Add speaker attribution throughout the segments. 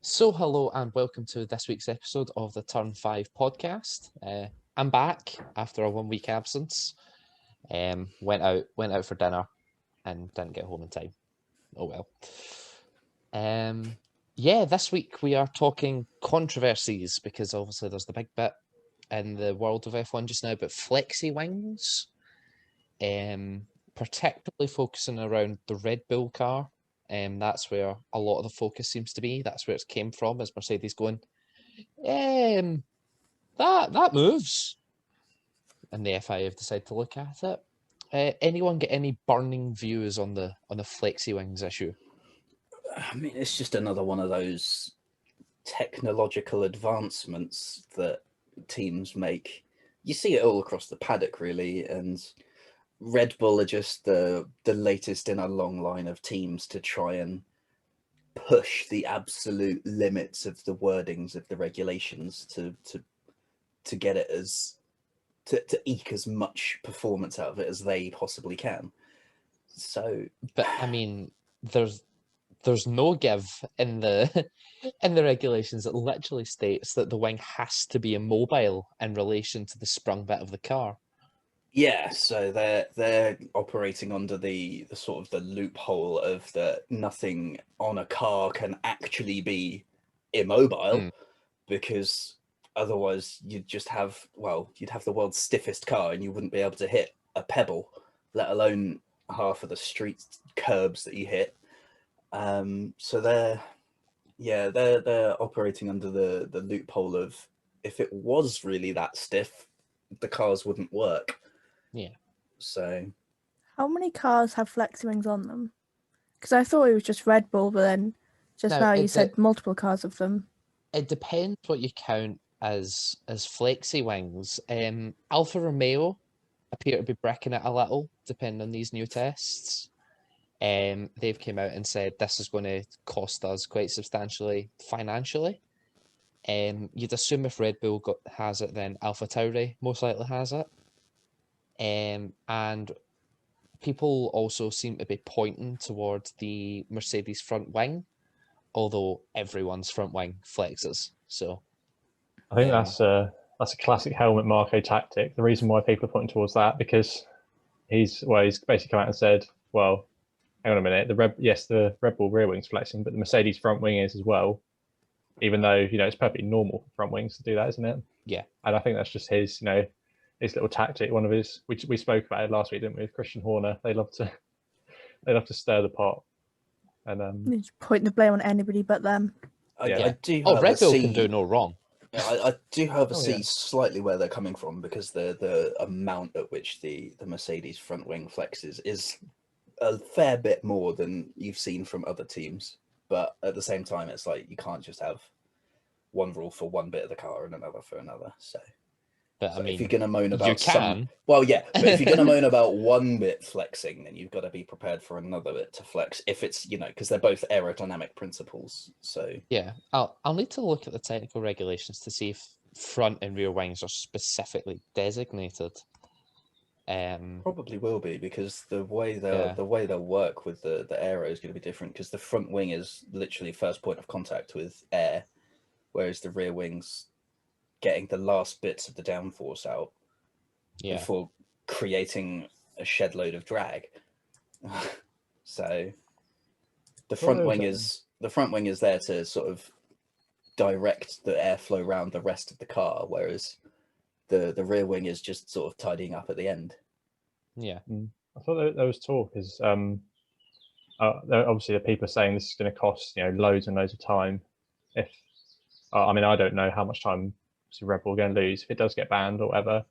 Speaker 1: So, hello and welcome to this week's episode of the Turn 5 podcast. I'm back after a 1 week absence. Went out for dinner and didn't get home in time. Oh well. This week we are talking controversies because obviously there's the big bit in the world of F1 just now about Flexi-wings. Particularly focusing around the Red Bull car. That's where a lot of the focus seems to be. That's where it came from, as Mercedes going, that moves. And the FIA have decided to look at it. Anyone get any burning views on the Flexi-wings issue?
Speaker 2: I mean, it's just another one of those technological advancements that teams make. You see it all across the paddock, really, and Red Bull are just the latest in a long line of teams to try and push the absolute limits of the wordings of the regulations to get it as to eke as much performance out of it as they possibly can. So,
Speaker 1: but I mean, there's no give in the in the regulations. It literally states that the wing has to be immobile in relation to the sprung bit of the car.
Speaker 2: yeah, so they're operating under the sort of the loophole of that nothing on a car can actually be immobile, because otherwise you'd have the world's stiffest car and you wouldn't be able to hit a pebble, let alone half of the street curbs that you hit. So they're operating under the loophole of, if it was really that stiff, the cars wouldn't work.
Speaker 1: Yeah.
Speaker 2: So,
Speaker 3: how many cars have Flexi-wings on them? Because I thought it was just Red Bull, but then now you said multiple cars of them.
Speaker 1: It depends what you count as Flexi-wings. Alfa Romeo appear to be breaking it a little, depending on these new tests. They've came out and said this is going to cost us quite substantially financially. You'd assume if Red Bull has it, then AlphaTauri most likely has it. And people also seem to be pointing towards the Mercedes front wing, although everyone's front wing flexes. So
Speaker 4: I think that's a classic Helmut Marko tactic. The reason why people are pointing towards that, because he's basically come out and said, well, hang on a minute, the Red Bull rear wing's flexing, but the Mercedes front wing is as well. Even though it's perfectly normal for front wings to do that, isn't it?
Speaker 1: Yeah.
Speaker 4: And I think that's just his little tactic. One of his, we spoke about it last week, didn't we? With Christian Horner, they love to stir the pot, and
Speaker 3: you just point the blame on anybody but them.
Speaker 2: I do.
Speaker 1: Red Bull can do no wrong.
Speaker 2: I do, however, see slightly where they're coming from, because the amount at which the Mercedes front wing flexes is a fair bit more than you've seen from other teams. But at the same time, it's like you can't just have one rule for one bit of the car and another for another. So,
Speaker 1: but I mean,
Speaker 2: if you're going to moan about
Speaker 1: but
Speaker 2: if you're going to moan about one bit flexing, then you've got to be prepared for another bit to flex. If it's because they're both aerodynamic principles. So
Speaker 1: yeah, I'll need to look at the technical regulations to see if front and rear wings are specifically designated.
Speaker 2: Probably will be, because the way they'll work with the aero is going to be different, because the front wing is literally first point of contact with air, whereas the rear wings getting the last bits of the downforce out before creating a shed load of drag. So the front wing is there to sort of direct the airflow around the rest of the car, whereas the rear wing is just sort of tidying up at the end.
Speaker 1: Yeah.
Speaker 4: I thought there was talk, is obviously the people are saying this is going to cost loads and loads of time. If I don't know how much time Red Bull are going to lose if it does get banned or whatever.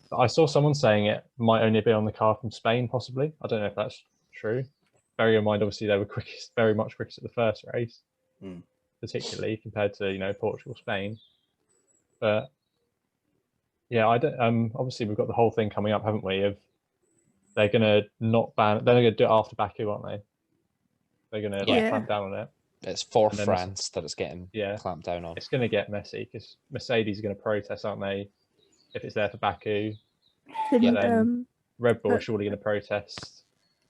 Speaker 4: But I saw someone saying it might only be on the car from Spain, possibly. I don't know if that's true. Bearing in mind, obviously, they were very much quickest at the first race, particularly compared to Portugal, Spain. But yeah, I don't. Obviously, we've got the whole thing coming up, haven't we? Of they're going to not ban. They're going to do it after Baku, aren't they? They're going to clamp down on it.
Speaker 1: It's for France that it's getting clamped down on.
Speaker 4: It's going to get messy because Mercedes are going to protest, aren't they? If it's there for Baku, then Red Bull are surely going to protest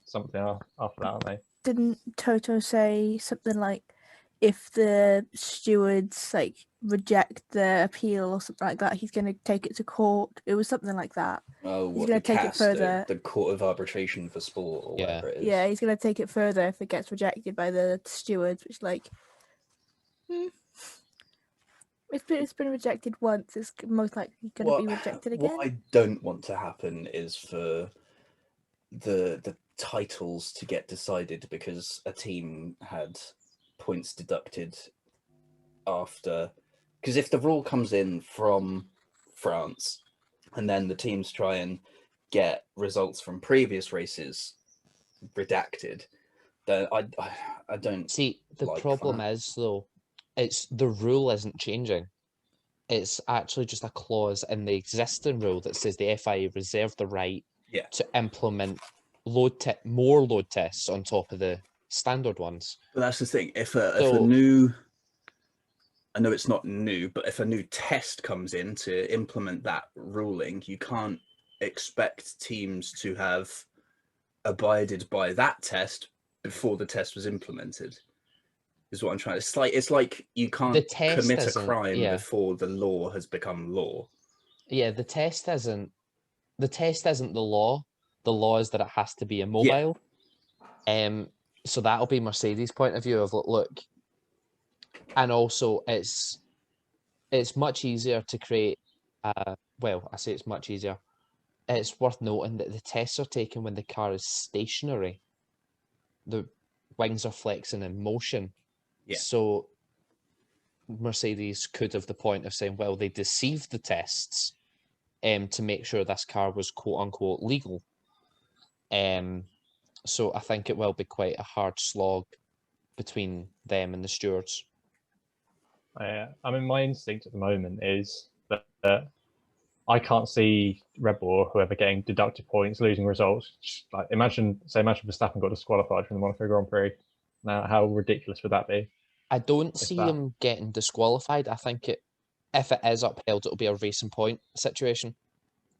Speaker 4: something after that, aren't they?
Speaker 3: Didn't Toto say something like, if the stewards like reject the appeal or something like that, he's going to take it to court. It was something like that.
Speaker 2: Oh,
Speaker 3: He's
Speaker 2: what,
Speaker 3: going
Speaker 2: the
Speaker 3: to take it
Speaker 2: CAS,
Speaker 3: further.
Speaker 2: the Court of Arbitration for Sport, or
Speaker 1: Yeah.
Speaker 2: whatever it is.
Speaker 3: Yeah, he's going to take it further if it gets rejected by the stewards, which it's been rejected once. It's most likely going to be rejected again.
Speaker 2: What I don't want to happen is for the titles to get decided because a team had points deducted after. Because if the rule comes in from France and then the teams try and get results from previous races redacted, then I don't
Speaker 1: see. The
Speaker 2: like
Speaker 1: problem
Speaker 2: that.
Speaker 1: is though, it's the rule isn't changing. It's actually just a clause in the existing rule that says the FIA reserve the right to implement more load tests on top of the standard ones.
Speaker 2: But that's the thing. If a new, I know it's not new, but if a new test comes in to implement that ruling, you can't expect teams to have abided by that test before the test was implemented. Is what I'm trying to. It's like you can't commit a crime before the law has become law.
Speaker 1: Yeah, the test isn't the law. The law is that it has to be immobile. Yeah. So that'll be Mercedes' point of view of look, and also it's much easier to create. Well, I say it's much easier. It's worth noting that the tests are taken when the car is stationary. The wings are flexing in motion. Yeah. So Mercedes could have the point of saying, well, they deceived the tests to make sure this car was quote unquote legal. So I think it will be quite a hard slog between them and the stewards.
Speaker 4: I mean, my instinct at the moment is that I can't see Red Bull or whoever getting deducted points, losing results. Like imagine Verstappen got disqualified from the Monaco Grand Prix. Now, how ridiculous would that be?
Speaker 1: I don't see him getting disqualified. I think if it is upheld, it'll be a racing point situation.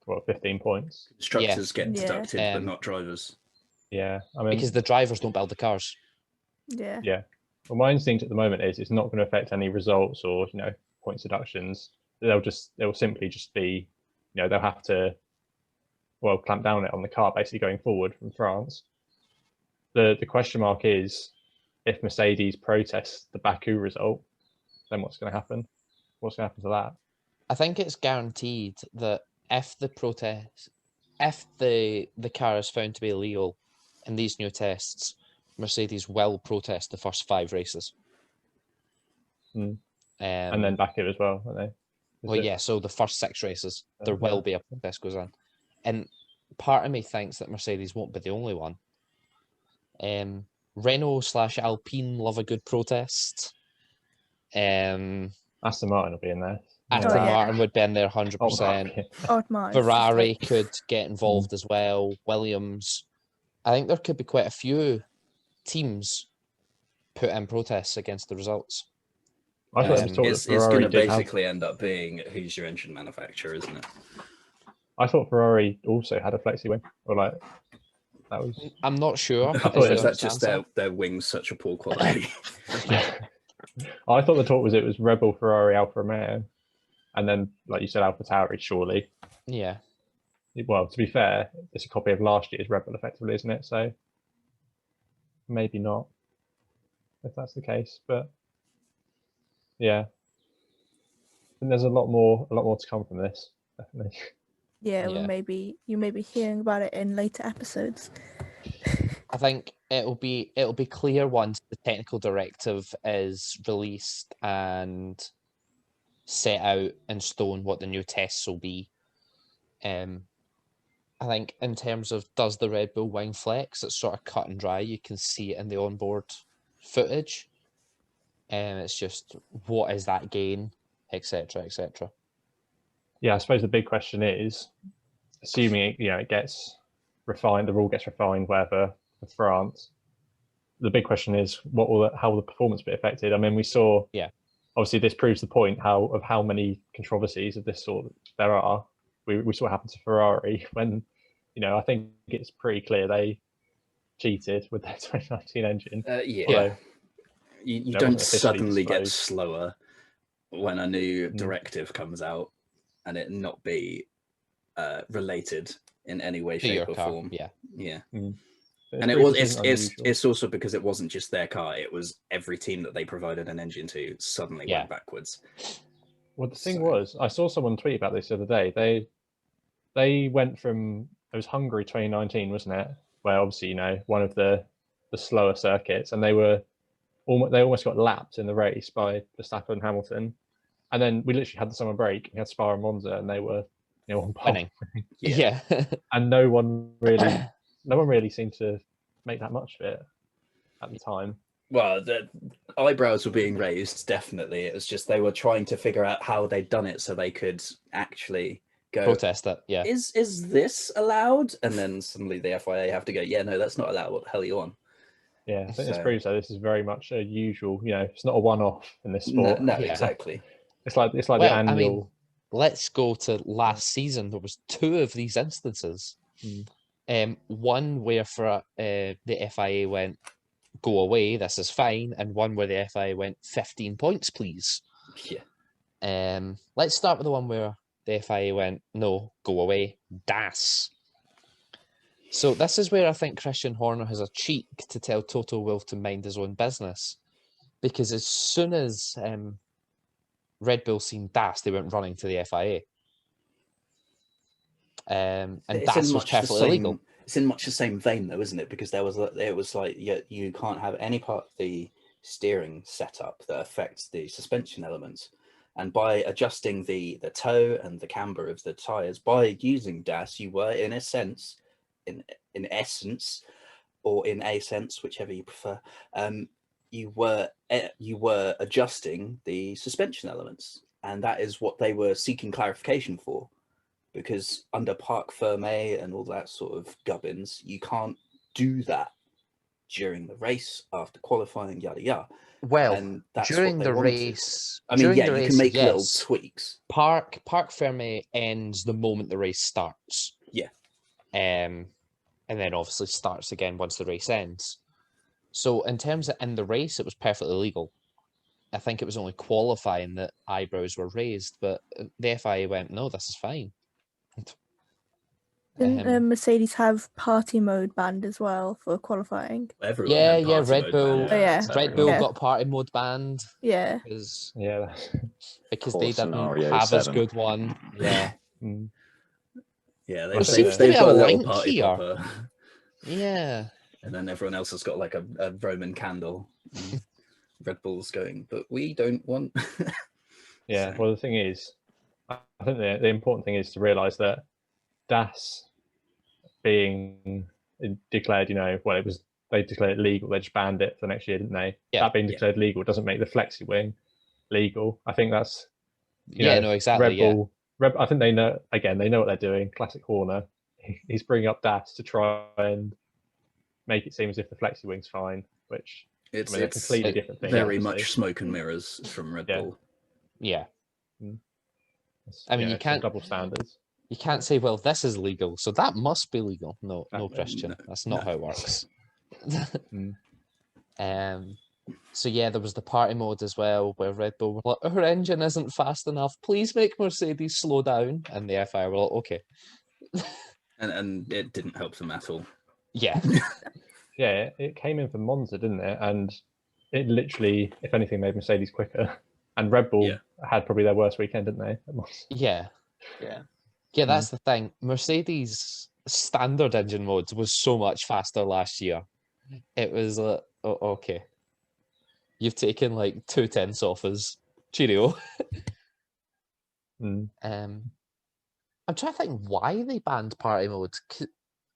Speaker 4: What, 15 points?
Speaker 2: Constructors get deducted, but not drivers.
Speaker 4: Yeah, I mean,
Speaker 1: because the drivers don't build the cars.
Speaker 3: Yeah.
Speaker 4: Yeah. Well, my instinct at the moment is it's not going to affect any results or points deductions. They'll simply just be, they'll have to clamp down it on the car basically going forward from France. The question mark is, if Mercedes protests the Baku result, then what's going to happen? What's going to happen to that?
Speaker 1: I think it's guaranteed that if the car is found to be illegal in these new tests, Mercedes will protest the first 5 races.
Speaker 4: And then Baku as well, won't they?
Speaker 1: So the first 6 races, there will be a protest goes on. And part of me thinks that Mercedes won't be the only one. Renault/Alpine love a good protest.
Speaker 4: Aston Martin will be in there.
Speaker 1: Aston Martin would be in there 100%. Ferrari could get involved as well. Williams. I think there could be quite a few teams put in protests against the results.
Speaker 2: It's going to basically end up being who's your engine manufacturer, isn't it?
Speaker 4: I thought Ferrari also had a Flexi-wing, or that was.
Speaker 1: I'm not sure.
Speaker 2: I thought is that just their wings such a poor quality?
Speaker 4: I thought the talk was it was Red Bull, Ferrari, Alfa Romeo, and then like you said, AlphaTauri, surely.
Speaker 1: Yeah.
Speaker 4: Well, to be fair, it's a copy of last year's Red Bull, effectively, isn't it? So maybe not, if that's the case. But yeah, and there's a lot more to come from this, definitely.
Speaker 3: Yeah, well, you may be hearing about it in later episodes.
Speaker 1: I think it'll be clear once the technical directive is released and set out in stone what the new tests will be. I think in terms of does the Red Bull wing flex, it's sort of cut and dry. You can see it in the onboard footage. It's just what is that gain, etc., etc.
Speaker 4: Yeah, I suppose the big question is, assuming it gets refined, the rule gets refined, whatever, for France. The big question is, how will the performance be affected? I mean, we saw.
Speaker 1: Yeah.
Speaker 4: Obviously, this proves the point of how many controversies of this sort there are. We saw what happened to Ferrari when, I think it's pretty clear they cheated with their 2019 engine.
Speaker 2: Yeah. You
Speaker 4: That
Speaker 2: don't
Speaker 4: wasn't officially
Speaker 2: suddenly get
Speaker 4: disclosed.
Speaker 2: slower when a new directive comes out and it not be related in any way,
Speaker 1: To your
Speaker 2: shape, or
Speaker 1: car,
Speaker 2: form.
Speaker 1: yeah.
Speaker 2: Yeah.
Speaker 4: It's
Speaker 2: And
Speaker 4: proof this isn't unusual.
Speaker 2: it's also because it wasn't just their car; it was every team that they provided an engine to suddenly
Speaker 1: Yeah.
Speaker 2: went backwards.
Speaker 4: Well, the thing
Speaker 2: So-
Speaker 4: was, I saw someone tweet about this the other day. They went from, it was Hungary 2019, wasn't it? Where obviously, you know, one of the slower circuits, and they almost got lapped in the race by Verstappen and Hamilton. And then we literally had the summer break. We had Spa and Monza, and they were, you know, on pole.
Speaker 1: Winning.
Speaker 2: Yeah.
Speaker 1: Yeah.
Speaker 4: And no one really seemed to make that much of it at the time.
Speaker 2: Well, the eyebrows were being raised, definitely. It was just they were trying to figure out how they'd done it so they could actually go,
Speaker 1: Protest it, yeah.
Speaker 2: is this allowed? And then suddenly the FIA have to go, yeah, no, that's not allowed. What the hell are you on?
Speaker 4: Yeah, I think this
Speaker 2: So-
Speaker 4: proves that this is very much a usual, you know, it's not a one-off in this
Speaker 2: No,
Speaker 4: sport.
Speaker 2: no,
Speaker 1: Yeah.
Speaker 2: exactly.
Speaker 4: It's like the
Speaker 1: Well, I
Speaker 4: annual.
Speaker 1: mean, let's go to last season. There was 2 of these instances. One where for the FIA went, go away, this is fine, and one where the FIA went, 15 points, please.
Speaker 2: Yeah.
Speaker 1: Let's start with the one where the FIA went, no, go away, das. So this is where I think Christian Horner has a cheek to tell Toto Wolff to mind his own business, because as soon as Red Bull seen das, they went running to the FIA. And
Speaker 2: It's
Speaker 1: das
Speaker 2: in
Speaker 1: was
Speaker 2: much the
Speaker 1: perfectly
Speaker 2: same.
Speaker 1: illegal.
Speaker 2: It's in much the same vein, though, isn't it? Because it was like you can't have any part of the steering setup that affects the suspension elements, and by adjusting the toe and the camber of the tires by using DAS, you were in a sense, in essence, or in a sense, whichever you prefer, you were adjusting the suspension elements, and that is what they were seeking clarification for. Because under Parc Fermé and all that sort of gubbins, you can't do that during the race, after qualifying, yada yada.
Speaker 1: Well,
Speaker 2: And that's
Speaker 1: during
Speaker 2: what they
Speaker 1: the
Speaker 2: wanted.
Speaker 1: race,
Speaker 2: I mean,
Speaker 1: during
Speaker 2: yeah,
Speaker 1: the
Speaker 2: you
Speaker 1: race,
Speaker 2: can make little
Speaker 1: yes.
Speaker 2: tweaks.
Speaker 1: Parc Fermé ends the moment the race starts.
Speaker 2: Yeah.
Speaker 1: And then obviously starts again once the race ends. So in terms of in the race, it was perfectly legal. I think it was only qualifying that eyebrows were raised, but the FIA went, no, this is fine.
Speaker 3: Didn't Mercedes have party mode banned as well for qualifying?
Speaker 2: Everyone
Speaker 1: Yeah,
Speaker 2: had party
Speaker 1: Red
Speaker 2: mode
Speaker 1: Bull.
Speaker 2: banned.
Speaker 3: Oh, yeah.
Speaker 1: Red Bull
Speaker 3: Yeah.
Speaker 1: got party mode banned
Speaker 3: Yeah.
Speaker 1: because
Speaker 4: Yeah.
Speaker 1: they didn't
Speaker 5: scenario
Speaker 1: have as
Speaker 5: 7.
Speaker 1: good one. Yeah.
Speaker 2: Yeah,
Speaker 1: There seems to be
Speaker 2: they've
Speaker 1: a
Speaker 2: got a little
Speaker 1: link
Speaker 2: party
Speaker 1: here.
Speaker 2: popper,
Speaker 1: Yeah.
Speaker 2: and then everyone else has got like a Roman candle. Red Bull's going, but we don't want.
Speaker 4: Yeah.
Speaker 2: So-
Speaker 4: Well, the thing is, I think the important thing is to realise that DAS being declared, you know, well, they declared it legal. They just banned it for the next year, didn't they?
Speaker 1: Yeah.
Speaker 4: That being declared legal doesn't make the Flexi-wing legal. I think that's
Speaker 1: No, exactly.
Speaker 4: Red Bull. I think they know. Again, they know what they're doing. Classic Horner. He's bringing up DAS to try and make it seem as if the Flexi-wing's fine, which
Speaker 2: It's
Speaker 4: a completely different thing.
Speaker 2: very
Speaker 4: obviously.
Speaker 2: much smoke and mirrors from Red
Speaker 4: Yeah.
Speaker 2: Bull.
Speaker 1: Yeah.
Speaker 4: It's,
Speaker 1: I mean, you
Speaker 4: it's
Speaker 1: can't-
Speaker 4: double standards.
Speaker 1: You can't say, well, this is legal, so that must be legal. No,
Speaker 4: No,
Speaker 1: Christian.
Speaker 2: no,
Speaker 1: That's not
Speaker 2: no.
Speaker 1: how it works.
Speaker 4: Mm.
Speaker 1: So yeah, there was the party mode as well, where Red Bull were like, our engine isn't fast enough. Please make Mercedes slow down. And the FIA were like, okay.
Speaker 2: And it didn't help them at all.
Speaker 1: Yeah.
Speaker 4: Yeah, it came in for Monza, didn't it? And it literally, if anything, made Mercedes quicker. And Red Bull had probably their worst weekend, didn't they? At Monza?
Speaker 1: Yeah.
Speaker 2: Yeah.
Speaker 1: Yeah, that's the thing. Mercedes standard engine mode was so much faster last year. It was like, oh, okay. You've taken like 2/10 off us. Cheerio.
Speaker 4: Mm.
Speaker 1: I'm trying to think why they banned party mode.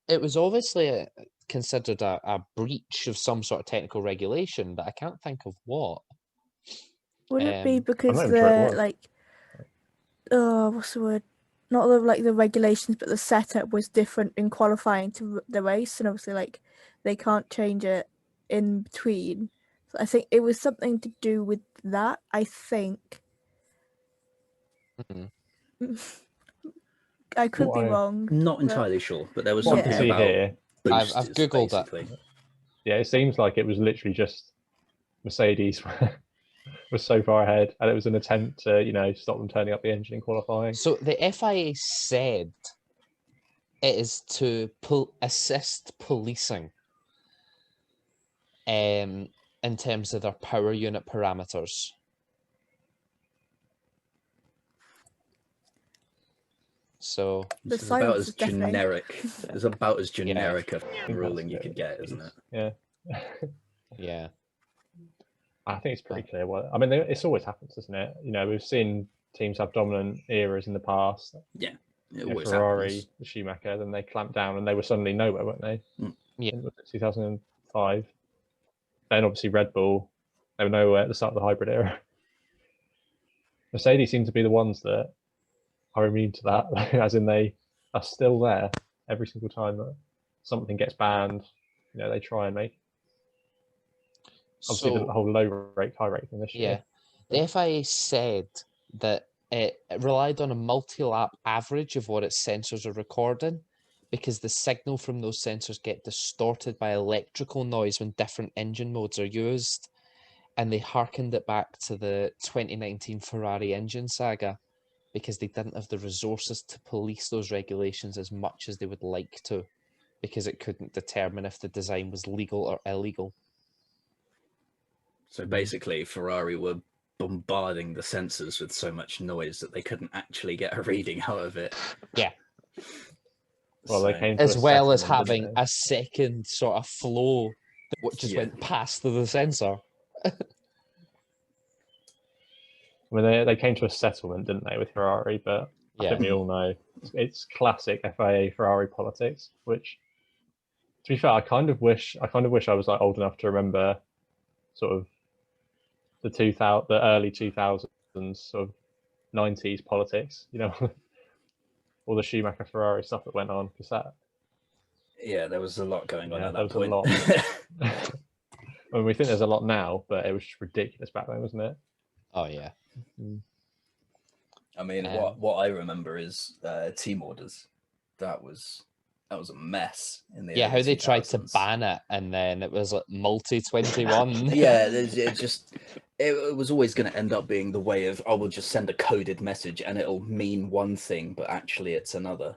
Speaker 1: It was obviously considered a breach of some sort of technical regulation, but I can't think of what.
Speaker 3: Would it be because
Speaker 4: not even sure it
Speaker 3: the
Speaker 4: was.
Speaker 3: like, what's the word? Not the regulations, but the setup was different in qualifying to the race, and obviously like they can't change it in between. So I think it was something to do with that. I think. I could
Speaker 4: What
Speaker 3: be
Speaker 4: I-
Speaker 3: wrong.
Speaker 2: Not
Speaker 3: but-
Speaker 2: entirely sure, but there was
Speaker 4: What I
Speaker 2: something
Speaker 4: can see
Speaker 2: about
Speaker 4: here,
Speaker 1: I've
Speaker 2: boosters,
Speaker 1: Googled it.
Speaker 2: basically.
Speaker 4: yeah, it seems like it was literally just Mercedes was so far ahead, and it was an attempt to stop them turning up the engine in qualifying.
Speaker 1: So the FIA said it is to assist policing in terms of their power unit parameters. So
Speaker 3: The
Speaker 2: It's about as
Speaker 3: silence is deafening.
Speaker 2: generic. It's about as generic a
Speaker 4: I think
Speaker 2: ruling
Speaker 4: that's
Speaker 2: you
Speaker 4: it.
Speaker 2: could get, isn't it?
Speaker 4: Yeah.
Speaker 1: yeah,
Speaker 4: I think it's pretty clear. I mean, it's always happens, isn't it? We've seen teams have dominant eras in the past.
Speaker 2: Yeah, it always
Speaker 4: Ferrari,
Speaker 2: happens.
Speaker 4: the Schumacher, then they clamped down and they were suddenly nowhere, weren't they?
Speaker 1: Yeah.
Speaker 4: In 2005. Then obviously Red Bull, they were nowhere at the start of the hybrid era. Mercedes seem to be the ones that are immune to that, as in they are still there every single time that something gets banned. They try and make. Obviously, the whole low rate, high rate thing this year.
Speaker 1: Yeah, the FIA said that it relied on a multi-lap average of what its sensors are recording, because the signal from those sensors get distorted by electrical noise when different engine modes are used, and they hearkened it back to the 2019 Ferrari engine saga, because they didn't have the resources to police those regulations as much as they would like to, because it couldn't determine if the design was legal or illegal.
Speaker 2: So basically, Ferrari were bombarding the sensors with so much noise that they couldn't actually get a reading out of it.
Speaker 1: Yeah.
Speaker 4: Well, they came to
Speaker 1: As
Speaker 4: a
Speaker 1: well as
Speaker 4: settlement,
Speaker 1: having
Speaker 4: didn't they?
Speaker 1: a second sort of flow that just went past the sensor.
Speaker 4: I mean, they came to a settlement, didn't they, with Ferrari? But I think we all know it's classic FIA Ferrari politics. Which, to be fair, I kind of wish I was like old enough to remember, sort of the early 2000s, sort of 90s politics. All the Schumacher Ferrari stuff that went on, because that.
Speaker 2: Yeah, there was a lot going on at that
Speaker 4: there
Speaker 2: point.
Speaker 4: was a lot. I mean, we think there's a lot now, but it was just ridiculous back then, wasn't it?
Speaker 1: Oh yeah.
Speaker 2: I mean, what I remember is team orders. That was a mess in the
Speaker 1: how they tried to
Speaker 2: 2000s.
Speaker 1: ban it, and then it was like multi-21.
Speaker 2: Yeah, it was always going to end up being the way of, we'll just send a coded message and it'll mean one thing, but actually it's another.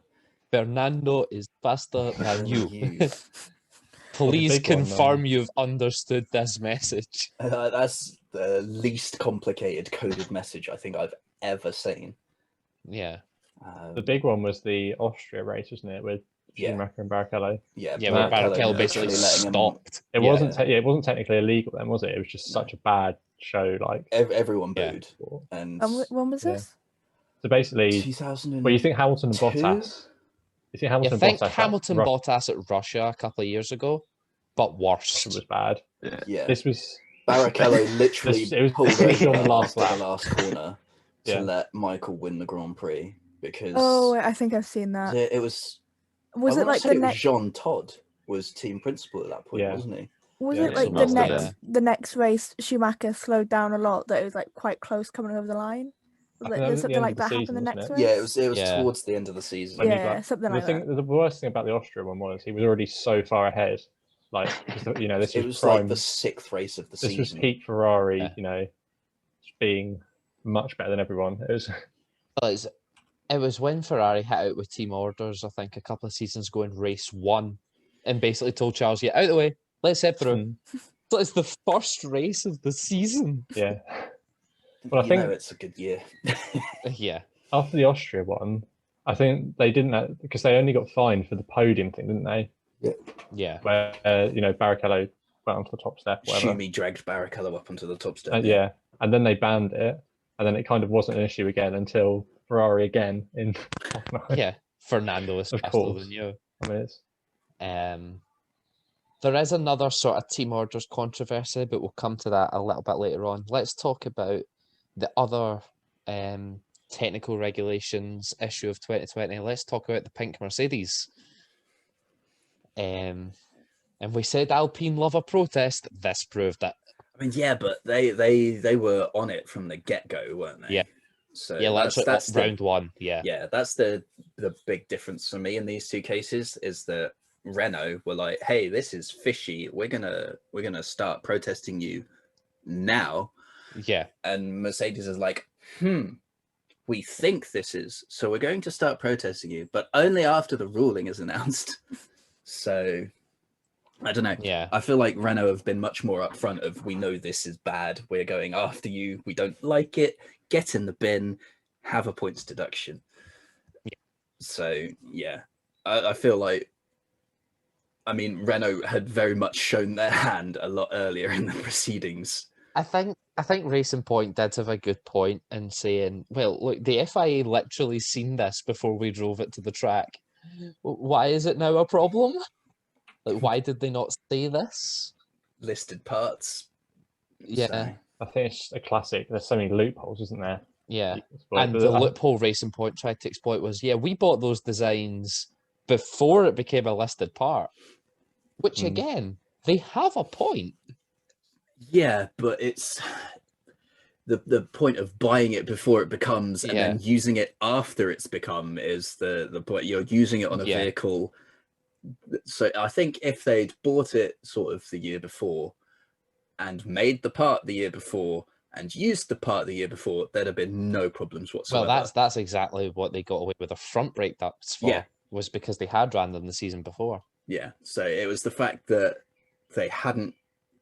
Speaker 1: Fernando is faster than you.
Speaker 4: Well,
Speaker 1: Please
Speaker 4: big one,
Speaker 1: confirm you've understood this message.
Speaker 2: That's the least complicated coded message I think I've ever seen.
Speaker 1: Yeah.
Speaker 4: The big one was the Austria race, wasn't it, with Schumacher and Barrichello?
Speaker 2: Yeah,
Speaker 1: where Barrichello basically stopped.
Speaker 4: It wasn't technically illegal then, was it? It was just such a bad show. Like
Speaker 2: everyone booed. And
Speaker 3: when was this?
Speaker 4: So basically,
Speaker 2: 2000.
Speaker 4: Well, you think Hamilton and Bottas? You think Hamilton?
Speaker 1: I think
Speaker 4: Bottas
Speaker 1: Hamilton Bottas at Russia a couple of years ago, but worse.
Speaker 4: It was bad.
Speaker 2: Yeah.
Speaker 4: This was
Speaker 2: Barrichello literally pulled over
Speaker 4: on the last lap.
Speaker 2: the last corner to let Michael win the Grand Prix, because
Speaker 3: I think I've seen that.
Speaker 2: it was.
Speaker 3: Was it like the next?
Speaker 2: Jean Todt was team principal at that point, wasn't he?
Speaker 3: Was it like the next race? Schumacher slowed down a lot. That it was like quite close coming over the line. Did something like that happen the next race?
Speaker 2: Yeah, it was towards the end of the season.
Speaker 3: Yeah, something like that.
Speaker 4: The worst thing about the Austria one was he was already so far ahead. Like, this
Speaker 2: was
Speaker 4: prime,
Speaker 2: like the 6th race of the season.
Speaker 4: This was peak Ferrari, being much better than everyone.
Speaker 1: It was when Ferrari hit out with team orders, I think, a couple of seasons ago in race 1, and basically told Charles, "Get out of the way, let's head through." So it's the first race of the season.
Speaker 4: Yeah. Well, I think
Speaker 2: it's a good year.
Speaker 1: Yeah.
Speaker 4: After the Austria one, I think they didn't, because they only got fined for the podium thing, didn't they?
Speaker 1: Yeah.
Speaker 4: Where Barrichello went onto the top step.
Speaker 2: Schumi dragged Barrichello up onto the top step.
Speaker 4: And then they banned it, and then it kind of wasn't an issue again until Ferrari again in.
Speaker 1: Fernando is faster than you.
Speaker 4: I mean, it's.
Speaker 1: There is another sort of team orders controversy, but we'll come to that a little bit later on. Let's talk about the other technical regulations issue of 2020. Let's talk about the pink Mercedes. And we said Alpine love a protest. This proved it.
Speaker 2: I mean, yeah, but they were on it from the get-go, weren't they?
Speaker 1: Yeah.
Speaker 2: So
Speaker 1: that's round one. Yeah.
Speaker 2: Yeah, that's the big difference for me in these two cases, is that Renault were like, "Hey, this is fishy. We're gonna start protesting you now.
Speaker 1: Yeah.
Speaker 2: And Mercedes is like, we think this is, so we're going to start protesting you, but only after the ruling is announced. So I don't know.
Speaker 1: Yeah.
Speaker 2: I feel like Renault have been much more upfront of, we know this is bad, we're going after you, we don't like it, get in the bin, have a points deduction.
Speaker 1: Yeah.
Speaker 2: So yeah, I feel like, I mean, Renault had very much shown their hand a lot earlier in the proceedings.
Speaker 1: I think Racing Point did have a good point in saying, well, look, the FIA literally seen this before we drove it to the track. Why is it now a problem? Like, why did they not say this?
Speaker 2: Listed parts.
Speaker 1: Yeah.
Speaker 2: So.
Speaker 4: I think it's a classic. There's so many loopholes, isn't there?
Speaker 1: Yeah.
Speaker 4: But
Speaker 1: And the loophole Racing Point tried to exploit was, yeah, we bought those designs before it became a listed part. Which, again, they have a point.
Speaker 2: Yeah, but it's the point of buying it before it becomes and then using it after it's become is the point. You're using it on a vehicle. So I think if they'd bought it sort of the year before and made the part the year before and used the part the year before, there'd have been no problems whatsoever.
Speaker 1: Well, that's exactly what they got away with the front brake ducts for, was because they had ran them the season before.
Speaker 2: Yeah, so it was the fact that they hadn't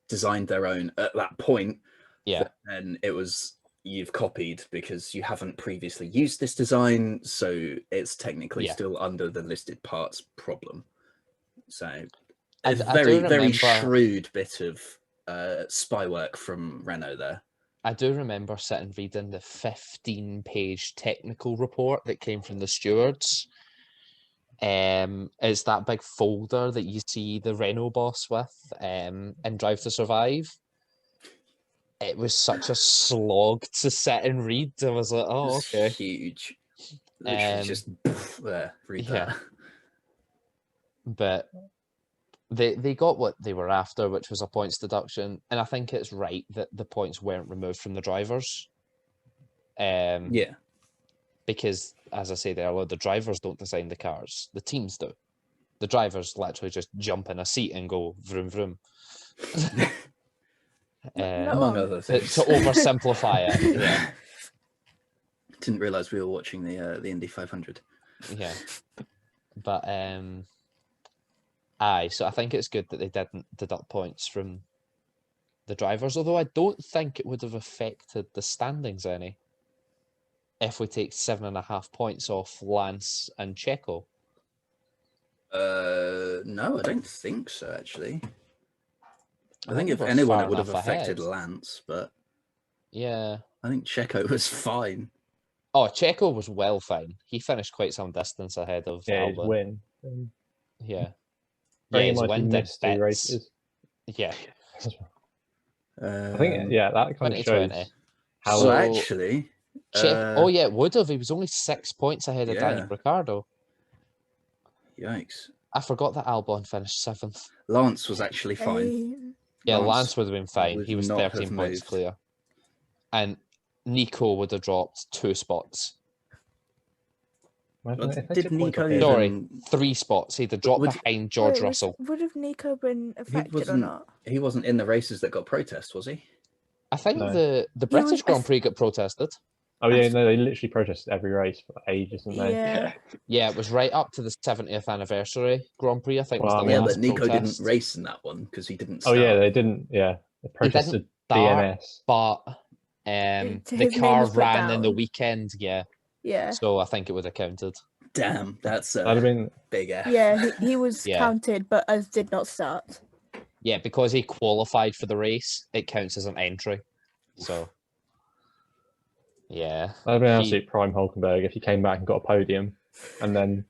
Speaker 2: designed their own at that point.
Speaker 1: Yeah.
Speaker 2: And it was, you've copied because you haven't previously used this design, so it's technically still under the listed parts problem. So a very shrewd bit of spy work from Renault there.
Speaker 1: I do remember sitting reading the 15-page technical report that came from the stewards. It's that big folder that you see the Renault boss with in Drive to Survive. It was such a slog to sit and read. I was like, oh, okay.
Speaker 2: Huge. Literally just there, read that.
Speaker 1: But they got what they were after, which was a points deduction. And I think it's right that the points weren't removed from the drivers.
Speaker 2: Yeah.
Speaker 1: Because, as I said earlier, the drivers don't design the cars. The teams do. The drivers literally just jump in a seat and go vroom, vroom.
Speaker 2: Among other things.
Speaker 1: To oversimplify it, yeah.
Speaker 2: Didn't realise we were watching the Indy 500.
Speaker 1: Yeah. But, aye, so I think it's good that they didn't deduct points from the drivers, although I don't think it would have affected the standings any if we take 7.5 points off Lance and Checo.
Speaker 2: No, I don't think so, actually. I think if anyone, it would have affected Lance, but
Speaker 1: yeah,
Speaker 2: I think Checo was fine.
Speaker 1: Oh, Checo was well fine. He finished quite some distance ahead of Albon.
Speaker 4: His win.
Speaker 1: Yeah.
Speaker 4: His win did races.
Speaker 1: Yeah.
Speaker 4: I think that kind of shows how.
Speaker 2: So actually,
Speaker 1: it would have. He was only 6 points ahead of Daniel Ricciardo.
Speaker 2: Yikes!
Speaker 1: I forgot that Albon finished 7th.
Speaker 2: Lance was actually fine.
Speaker 1: Yeah, Lance would have been fine. He was 13 points clear. And Nico would have dropped 2 spots.
Speaker 2: Did Nico
Speaker 1: Sorry, 3 spots. He'd have dropped behind George Russell.
Speaker 3: Would have Nico been affected or not?
Speaker 2: He wasn't in the races that got protest, was he?
Speaker 1: I think the British Grand Prix got protested.
Speaker 4: Oh yeah, no, they literally protested every race for ages, didn't they?
Speaker 1: Yeah, it was right up to the 70th anniversary Grand Prix, I think.
Speaker 2: But Nico didn't race in that one because he didn't start.
Speaker 4: Oh yeah, they didn't. Yeah, they protested DNS.
Speaker 1: But the car ran in the weekend. Yeah. So I think it would have counted.
Speaker 2: Damn, that's
Speaker 4: that'd have been
Speaker 2: big F.
Speaker 3: Yeah, he was counted, but as did not start.
Speaker 1: Yeah, because he qualified for the race, it counts as an entry. So. Yeah.
Speaker 4: That'd be an absolute prime Hulkenberg if he came back and got a podium and then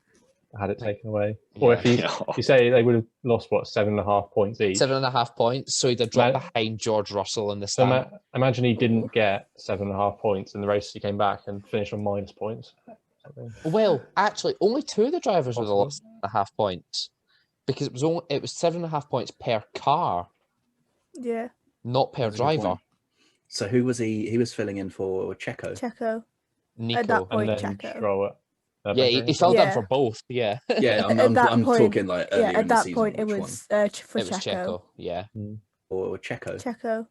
Speaker 4: had it taken away. Or if you say they would have lost, 7.5 points each?
Speaker 1: 7.5 points, so he'd have dropped behind George Russell in the stand.
Speaker 4: Imagine he didn't get 7.5 points in the race he came back and finished on minus points.
Speaker 1: Well, actually, only 2 of the drivers would have lost 7.5 points because it was 7.5 points per car.
Speaker 3: Yeah.
Speaker 1: Not per driver.
Speaker 2: So who was he? He was filling in for Checo.
Speaker 1: Nico.
Speaker 3: At that point,
Speaker 4: and then
Speaker 3: Checo.
Speaker 1: He filled in for both. Yeah.
Speaker 2: Yeah, I'm talking like earlier
Speaker 3: at
Speaker 2: in the
Speaker 3: that
Speaker 2: season,
Speaker 3: point it was for Checo.
Speaker 1: Yeah.
Speaker 2: Or Checo.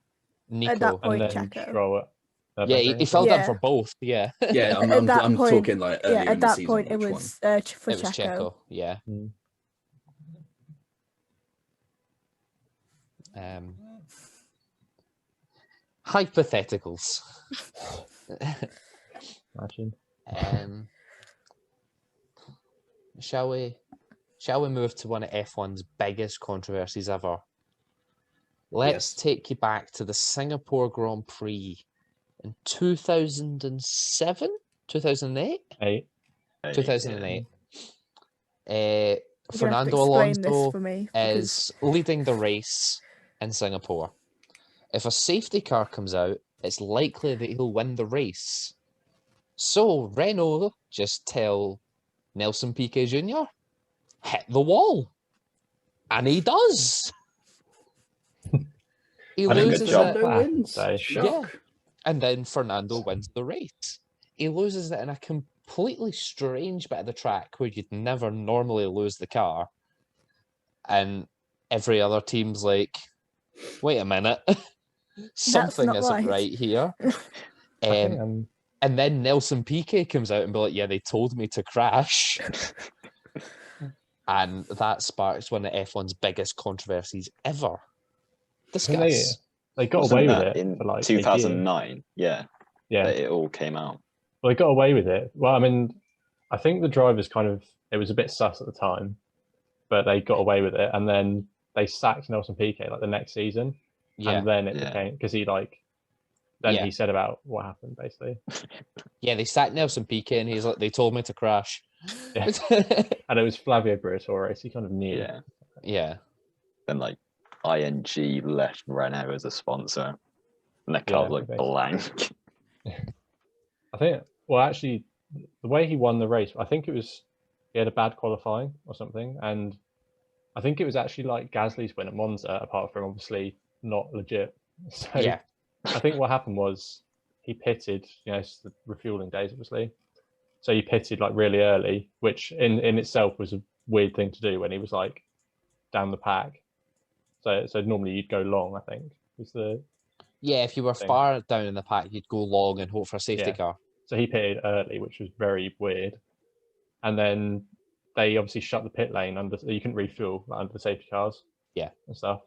Speaker 1: Nico.
Speaker 3: that
Speaker 4: and
Speaker 3: point,
Speaker 4: then
Speaker 3: Checo.
Speaker 4: Stroll at
Speaker 1: Yeah,
Speaker 4: Nürburgring
Speaker 1: he
Speaker 4: as well.
Speaker 1: fell down
Speaker 3: Yeah.
Speaker 1: for both. Yeah.
Speaker 2: Yeah,
Speaker 3: At
Speaker 2: I'm
Speaker 3: that point,
Speaker 2: talking like earlier
Speaker 3: at
Speaker 2: in the
Speaker 3: that
Speaker 2: season.
Speaker 3: point, it
Speaker 2: which
Speaker 3: was
Speaker 2: one?
Speaker 3: for
Speaker 1: It was
Speaker 3: Checo.
Speaker 1: Checo. Yeah.
Speaker 4: Mm.
Speaker 1: Hypotheticals.
Speaker 4: Imagine.
Speaker 1: Shall we move to one of F1's biggest controversies ever? Let's take you back to the Singapore Grand Prix in 2007, 2008, 2008.
Speaker 3: You're gonna have to
Speaker 1: Fernando
Speaker 3: explain this
Speaker 1: Alonso
Speaker 3: for me,
Speaker 1: is leading the race in Singapore. If a safety car comes out, it's likely that he'll win the race. So Renault just tell Nelson Piquet Jr., hit the wall. And he does. He
Speaker 2: I think
Speaker 1: loses
Speaker 2: Fernando
Speaker 1: it.
Speaker 2: wins.
Speaker 4: Yeah.
Speaker 2: Shock.
Speaker 1: And then Fernando wins the race. He loses it in a completely strange bit of the track where you'd never normally lose the car. And every other team's like, wait a minute. Something
Speaker 3: not
Speaker 1: isn't
Speaker 3: right.
Speaker 1: right here.
Speaker 4: I think,
Speaker 1: And then Nelson Piquet comes out and be like, yeah, they told me to crash. And that sparks one of F1's biggest controversies ever. Discuss.
Speaker 4: They got
Speaker 5: Wasn't
Speaker 4: away with
Speaker 5: that
Speaker 4: it
Speaker 5: in
Speaker 4: for like
Speaker 5: 2009. Yeah,
Speaker 4: yeah.
Speaker 5: that it all came out.
Speaker 4: Well, they got away with it. Well, I mean, I think the drivers it was a bit sus at the time, but they got away with it. And then they sacked Nelson Piquet like the next season.
Speaker 1: Yeah.
Speaker 4: And then it became, because he said about what happened basically.
Speaker 1: Yeah, they sacked Nelson Piquet and he's like, they told me to crash.
Speaker 4: Yeah. And it was Flavio Briatore, so he kind of knew.
Speaker 5: Yeah.
Speaker 1: Yeah.
Speaker 5: Then like ING left Renault as a sponsor, and the car was like blank.
Speaker 4: I think. Well, actually, the way he won the race, I think it was he had a bad qualifying or something, and I think it was actually like Gasly's win at Monza, apart from obviously not legit. So
Speaker 1: Yeah.
Speaker 4: I think what happened was he pitted. It's the refueling days, obviously. So he pitted like really early, which in itself was a weird thing to do when he was like down the pack. So normally you'd go long, I think.
Speaker 1: Yeah, if you were far down in the pack, you'd go long and hope for a safety car.
Speaker 4: So he pitted early, which was very weird. And then they obviously shut the pit lane you couldn't refuel under the safety cars.
Speaker 1: Yeah.
Speaker 4: And stuff.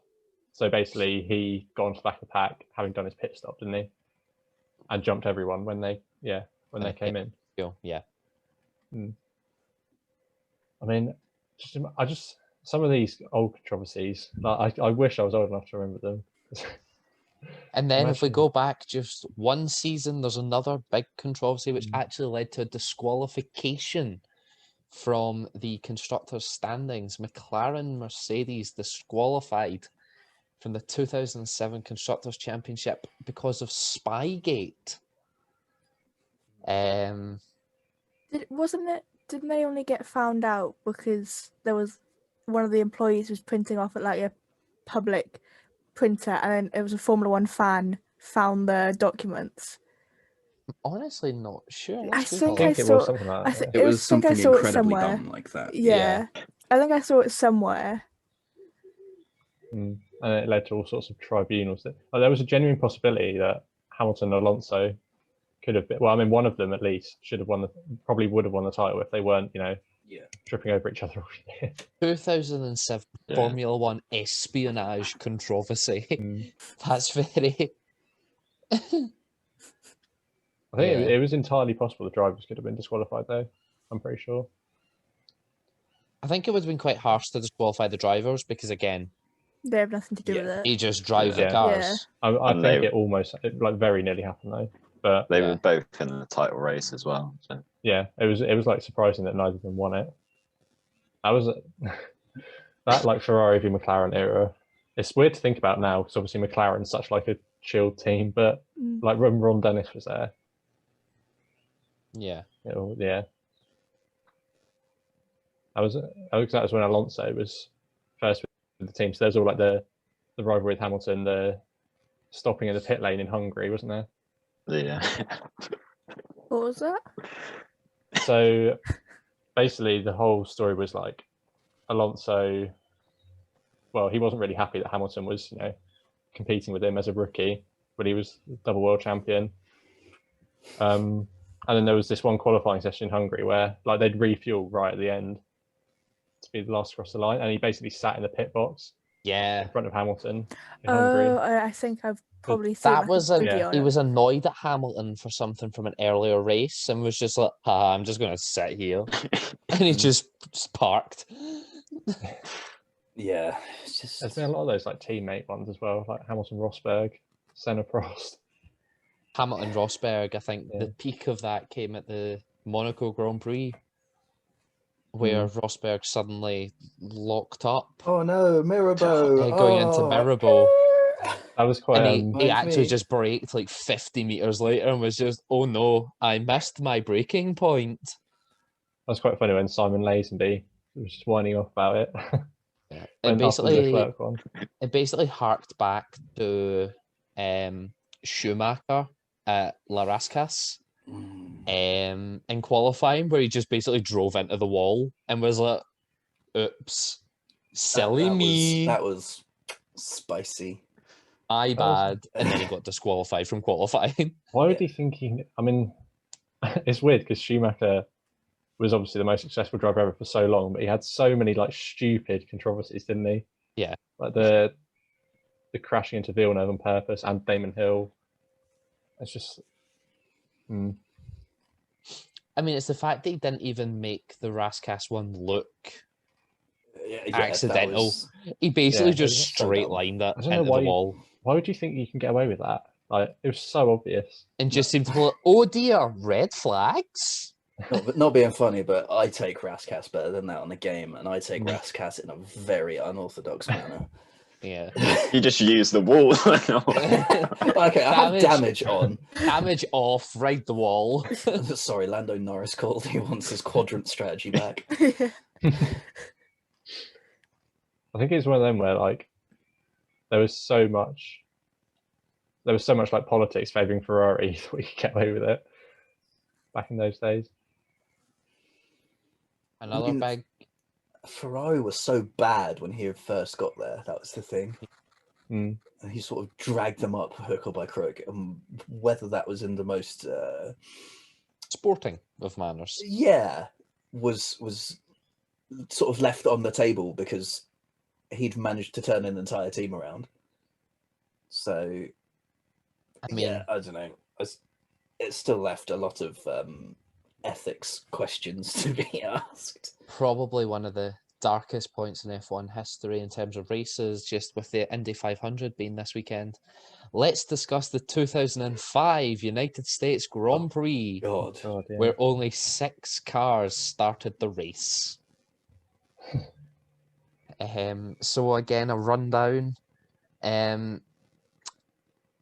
Speaker 4: So basically he got onto the back of the pack, having done his pit stop, didn't he? And jumped everyone when they came in.
Speaker 1: Yeah.
Speaker 4: I mean, some of these old controversies, I wish I was old enough to remember them.
Speaker 1: And then if we go back just one season, there's another big controversy which actually led to a disqualification from the constructors' standings. McLaren Mercedes disqualified from the 2007 Constructors' Championship because of Spygate.
Speaker 3: Didn't they only get found out because there was one of the employees was printing off at like a public printer, and then it was a Formula One fan found the documents?
Speaker 1: I'm honestly not sure.
Speaker 3: I think
Speaker 4: it was something like that.
Speaker 2: It was something
Speaker 3: I saw it
Speaker 2: incredibly
Speaker 3: somewhere.
Speaker 2: dumb like that.
Speaker 3: Yeah. I think I saw it somewhere.
Speaker 4: And it led to all sorts of tribunals. There was a genuine possibility that Hamilton and Alonso could have been. Well, I mean, one of them at least probably would have won the title if they weren't, tripping over each other all year.
Speaker 1: 2007 Formula One espionage controversy. That's very.
Speaker 4: I think it was entirely possible the drivers could have been disqualified, though. I'm pretty sure.
Speaker 1: I think it would have been quite harsh to disqualify the drivers because, again,
Speaker 3: they have nothing to do with it.
Speaker 1: They just drive the cars.
Speaker 4: I think it almost very nearly happened though. But
Speaker 5: they were both in the title race as well. So.
Speaker 4: Yeah, it was like surprising that neither of them won it. That was that like Ferrari v McLaren era. It's weird to think about now because obviously McLaren's such like a chilled team, but like when Ron Dennis was there.
Speaker 1: Yeah.
Speaker 4: That was when Alonso was first with the team. So there's all like the rivalry with Hamilton, the stopping in the pit lane in Hungary, wasn't there?
Speaker 5: Yeah.
Speaker 3: What was that?
Speaker 4: So basically the whole story was like Alonso, well, he wasn't really happy that Hamilton was, competing with him as a rookie. when he was double world champion. And then there was this one qualifying session in Hungary where like they'd refuel right at the end to be the last to cross the line, and he basically sat in the pit box in front of Hamilton in Hungary.
Speaker 3: I think I've probably seen
Speaker 1: That
Speaker 3: like
Speaker 1: was
Speaker 3: a video.
Speaker 1: he was annoyed at Hamilton for something from an earlier race and was just like, I'm just going to sit here. And he just parked.
Speaker 2: Yeah, it's just...
Speaker 4: There's been a lot of those like teammate ones as well, like Hamilton Rosberg, Senna Prost.
Speaker 1: Hamilton Rosberg, I think
Speaker 4: Yeah.
Speaker 1: the peak of that came at the Monaco Grand Prix, where Rosberg suddenly locked up.
Speaker 2: Oh no, Mirabeau!
Speaker 1: Going into Mirabeau.
Speaker 4: That was quite.
Speaker 1: And he actually just braked like 50 meters later and was just, oh no, I missed my braking point.
Speaker 4: That was quite funny when Simon Lazenby was just whining off about it.
Speaker 1: Yeah. It basically harked back to Schumacher at La Rascas in qualifying, where he just basically drove into the wall and was like, oops, silly me.
Speaker 2: That was spicy.
Speaker 1: My bad. And then he got disqualified from qualifying.
Speaker 4: Why would he think he... I mean, it's weird because Schumacher was obviously the most successful driver ever for so long, but he had so many like stupid controversies, didn't he?
Speaker 1: Yeah.
Speaker 4: Like the crashing into Villeneuve on purpose and Damon Hill. It's just...
Speaker 1: I mean, it's the fact that he didn't even make the Rascas one look accidental. He basically just straight lined it into the wall.
Speaker 4: Why would you think you can get away with that? Like, it was so obvious.
Speaker 1: And just seemed to be like, oh dear, red flags?
Speaker 2: Not being funny, but I take Rascas better than that on the game, and I take Rascas in a very unorthodox manner.
Speaker 1: Yeah.
Speaker 5: You just use the wall.
Speaker 2: Okay, I have damage on.
Speaker 1: Damage off, ride the wall.
Speaker 2: Sorry, Lando Norris called. He wants his quadrant strategy back.
Speaker 4: I think it's one of them where like there was so much like politics favouring Ferrari that we could get away with it back in those days.
Speaker 1: Another big...
Speaker 2: Ferrari was so bad when he first got there. That was the thing. And he sort of dragged them up hook or by crook. And whether that was in the most
Speaker 1: sporting of manners,
Speaker 2: was sort of left on the table because he'd managed to turn an entire team around. So, I mean, I don't know. It still left a lot of ethics questions to be asked.
Speaker 1: Probably one of the darkest points in F1 history in terms of races, just with the Indy 500 being this weekend. Let's discuss the 2005 United States Grand Prix, where only 6 cars started the race. So again, a rundown.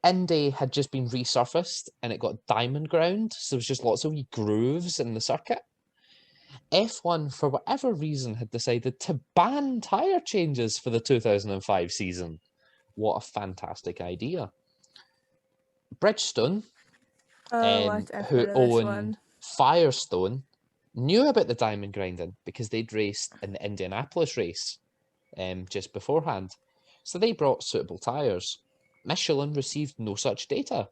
Speaker 1: Indy had just been resurfaced and it got diamond ground, so there was just lots of wee grooves in the circuit. F1, for whatever reason, had decided to ban tyre changes for the 2005 season. What a fantastic idea. Bridgestone, who own Firestone, knew about the diamond grinding because they'd raced in the Indianapolis race just beforehand. So they brought suitable tyres. Michelin received no such data.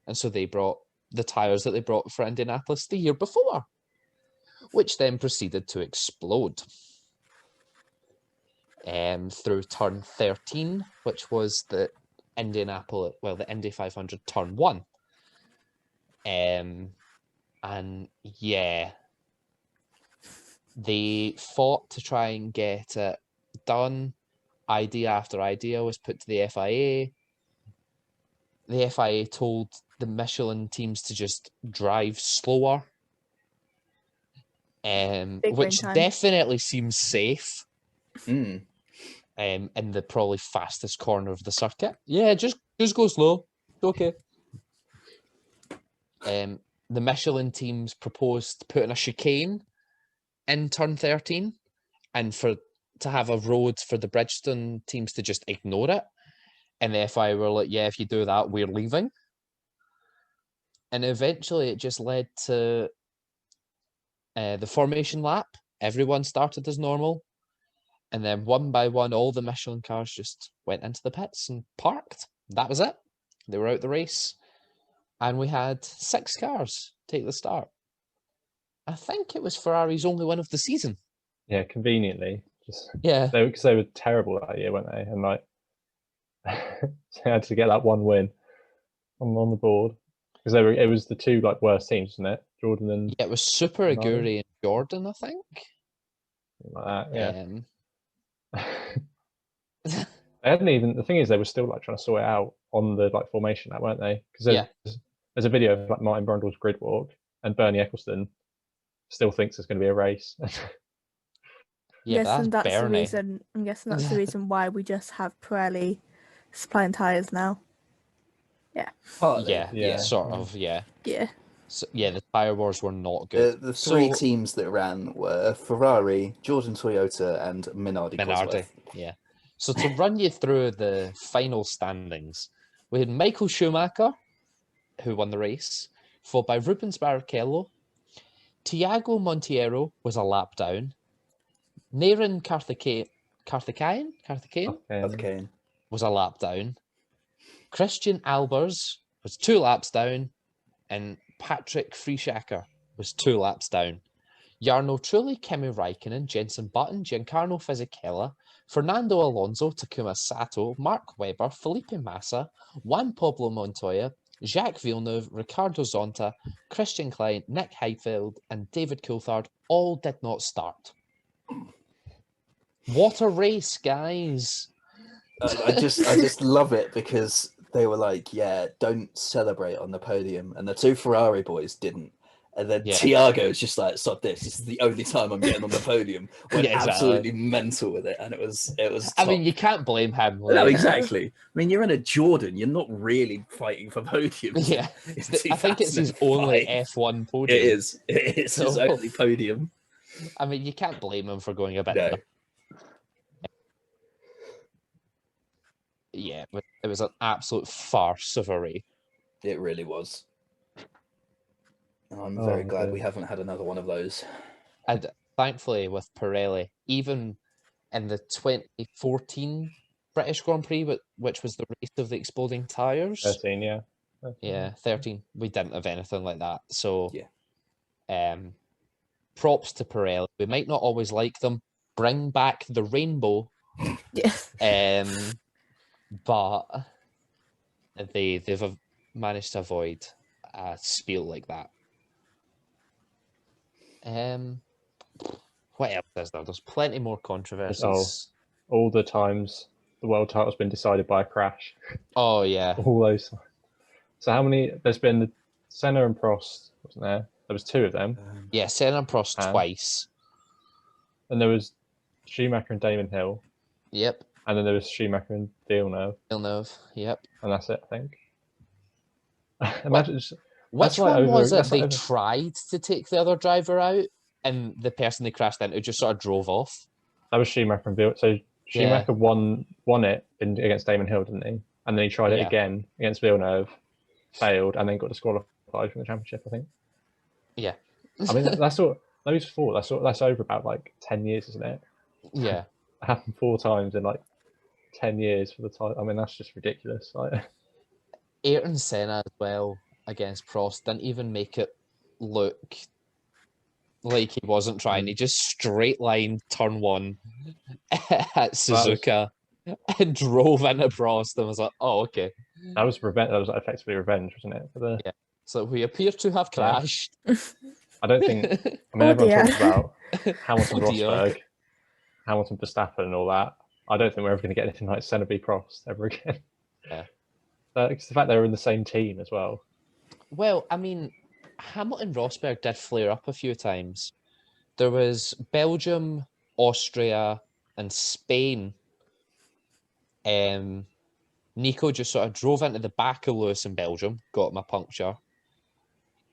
Speaker 1: And so they brought the tyres that they brought for Indianapolis the year before, which then proceeded to explode through turn 13, which was the Indy 500 turn 1. And yeah, they fought to try and get it done. Idea after idea was put to the FIA. The FIA told the Michelin teams to just drive slower, which definitely seems safe. In the probably fastest corner of the circuit. Yeah, just go slow. Okay. The Michelin teams proposed putting a chicane in turn 13 and to have a road for the Bridgestone teams to just ignore it. And the FIA were like, yeah, if you do that, we're leaving. And eventually it just led to the formation lap. Everyone started as normal. And then one by one, all the Michelin cars just went into the pits and parked. That was it. They were out the race, and we had 6 cars take the start. I think it was Ferrari's only win of the season.
Speaker 4: Yeah, conveniently. Just
Speaker 1: Yeah,
Speaker 4: because they were terrible that year, weren't they? And like, they had to get that one win on the board because it was the 2 like worst teams, wasn't it? Jordan and
Speaker 1: it was Super
Speaker 4: Bernardo?
Speaker 1: Aguri and Jordan, I think.
Speaker 4: Something like that. Yeah.
Speaker 1: Um,
Speaker 4: They hadn't even. The thing is, they were still like trying to sort it out on the like formation app, weren't they? Because there's a video of like Martin Brundle's grid walk, and Bernie Ecclestone still thinks there's going to be a race.
Speaker 1: yeah,
Speaker 3: Yes, and
Speaker 1: that's
Speaker 3: that's the
Speaker 1: Bernie.
Speaker 3: reason. I'm guessing that's the reason why we just have Pirelli supplying tires now.
Speaker 2: Partly,
Speaker 1: Yeah, sort of, yeah.
Speaker 3: Yeah.
Speaker 1: So, yeah, the tyre wars were not good.
Speaker 2: The 3 teams that ran were Ferrari, Jordan Toyota, and Minardi. Cosworth.
Speaker 1: Yeah. So to run you through the final standings, we had Michael Schumacher, who won the race, followed by Rubens Barrichello. Tiago Monteiro was a lap down. Naren Karthikeyan
Speaker 2: Okay.
Speaker 1: was a lap down. Christian Albers was 2 laps down, and Patrick Frieschacker was 2 laps down. Jarno Trulli, Kimi Räikkönen, Jenson Button, Giancarlo Fisichella, Fernando Alonso, Takuma Sato, Mark Webber, Felipe Massa, Juan Pablo Montoya, Jacques Villeneuve, Ricardo Zonta, Christian Klein, Nick Heidfeld, and David Coulthard all did not start. What a race, guys!
Speaker 2: I just love it because they were like, yeah, don't celebrate on the podium, and the 2 Ferrari boys didn't. And then Tiago's just like, stop this. This is the only time I'm getting on the podium. Went absolutely mental with it. And it was
Speaker 1: I mean, you can't blame him.
Speaker 2: No, exactly. I mean, you're in a Jordan. You're not really fighting for podiums.
Speaker 1: Yeah. I think it's his only F1 podium.
Speaker 2: It is. It's his only podium.
Speaker 1: I mean, you can't blame him for going a bit.
Speaker 2: No.
Speaker 1: Yeah, it was an absolute farce of a race.
Speaker 2: It really was. I'm very glad we haven't had another one of those.
Speaker 1: And thankfully, with Pirelli, even in the 2014 British Grand Prix, which was the race of the exploding tyres.
Speaker 4: 13, yeah.
Speaker 1: 13. Yeah, 13. We didn't have anything like that. So, props to Pirelli. We might not always like them. Bring back the rainbow.
Speaker 3: Yes.
Speaker 1: But they've managed to avoid a spiel like that. What else is there? There's plenty more controversies.
Speaker 4: All the times the world title's been decided by a crash.
Speaker 1: Oh yeah.
Speaker 4: All those. So how many? There's been Senna and Prost, wasn't there? There was 2 of them.
Speaker 1: Yeah, Senna and Prost twice.
Speaker 4: And there was Schumacher and Damon Hill.
Speaker 1: Yep.
Speaker 4: And then there was Schumacher and Villeneuve.
Speaker 1: Yep.
Speaker 4: And that's it, I think. Imagine.
Speaker 1: Which one was it they tried to take the other driver out, and the person they crashed into just sort of drove off?
Speaker 4: That was Schumacher and Villeneuve. So Schumacher won it against Damon Hill, didn't he? And then he tried it again against Villeneuve, failed, and then got disqualified from the championship, I think. Yeah. I mean, that's all. Those 4. That's over about like 10 years, isn't it?
Speaker 1: Yeah.
Speaker 4: It happened 4 times in like 10 years for the title. I mean, that's just ridiculous. Like,
Speaker 1: Ayrton Senna as well against Prost didn't even make it look like he wasn't trying. He just straight lined turn 1 at Suzuka and drove into Prost and was like, "Oh, okay."
Speaker 4: That was revenge. That was effectively revenge, wasn't it?
Speaker 1: Yeah. So we appear to have crashed.
Speaker 4: I don't think. I mean, everyone talks about Hamilton, Rosberg, Hamilton, Verstappen, and all that. I don't think we're ever going to get anything like Senna v Prost ever again.
Speaker 1: Yeah.
Speaker 4: It's the fact they were in the same team as well.
Speaker 1: Well, I mean, Hamilton Rosberg did flare up a few times. There was Belgium, Austria, and Spain. Nico just sort of drove into the back of Lewis in Belgium, got him a puncture.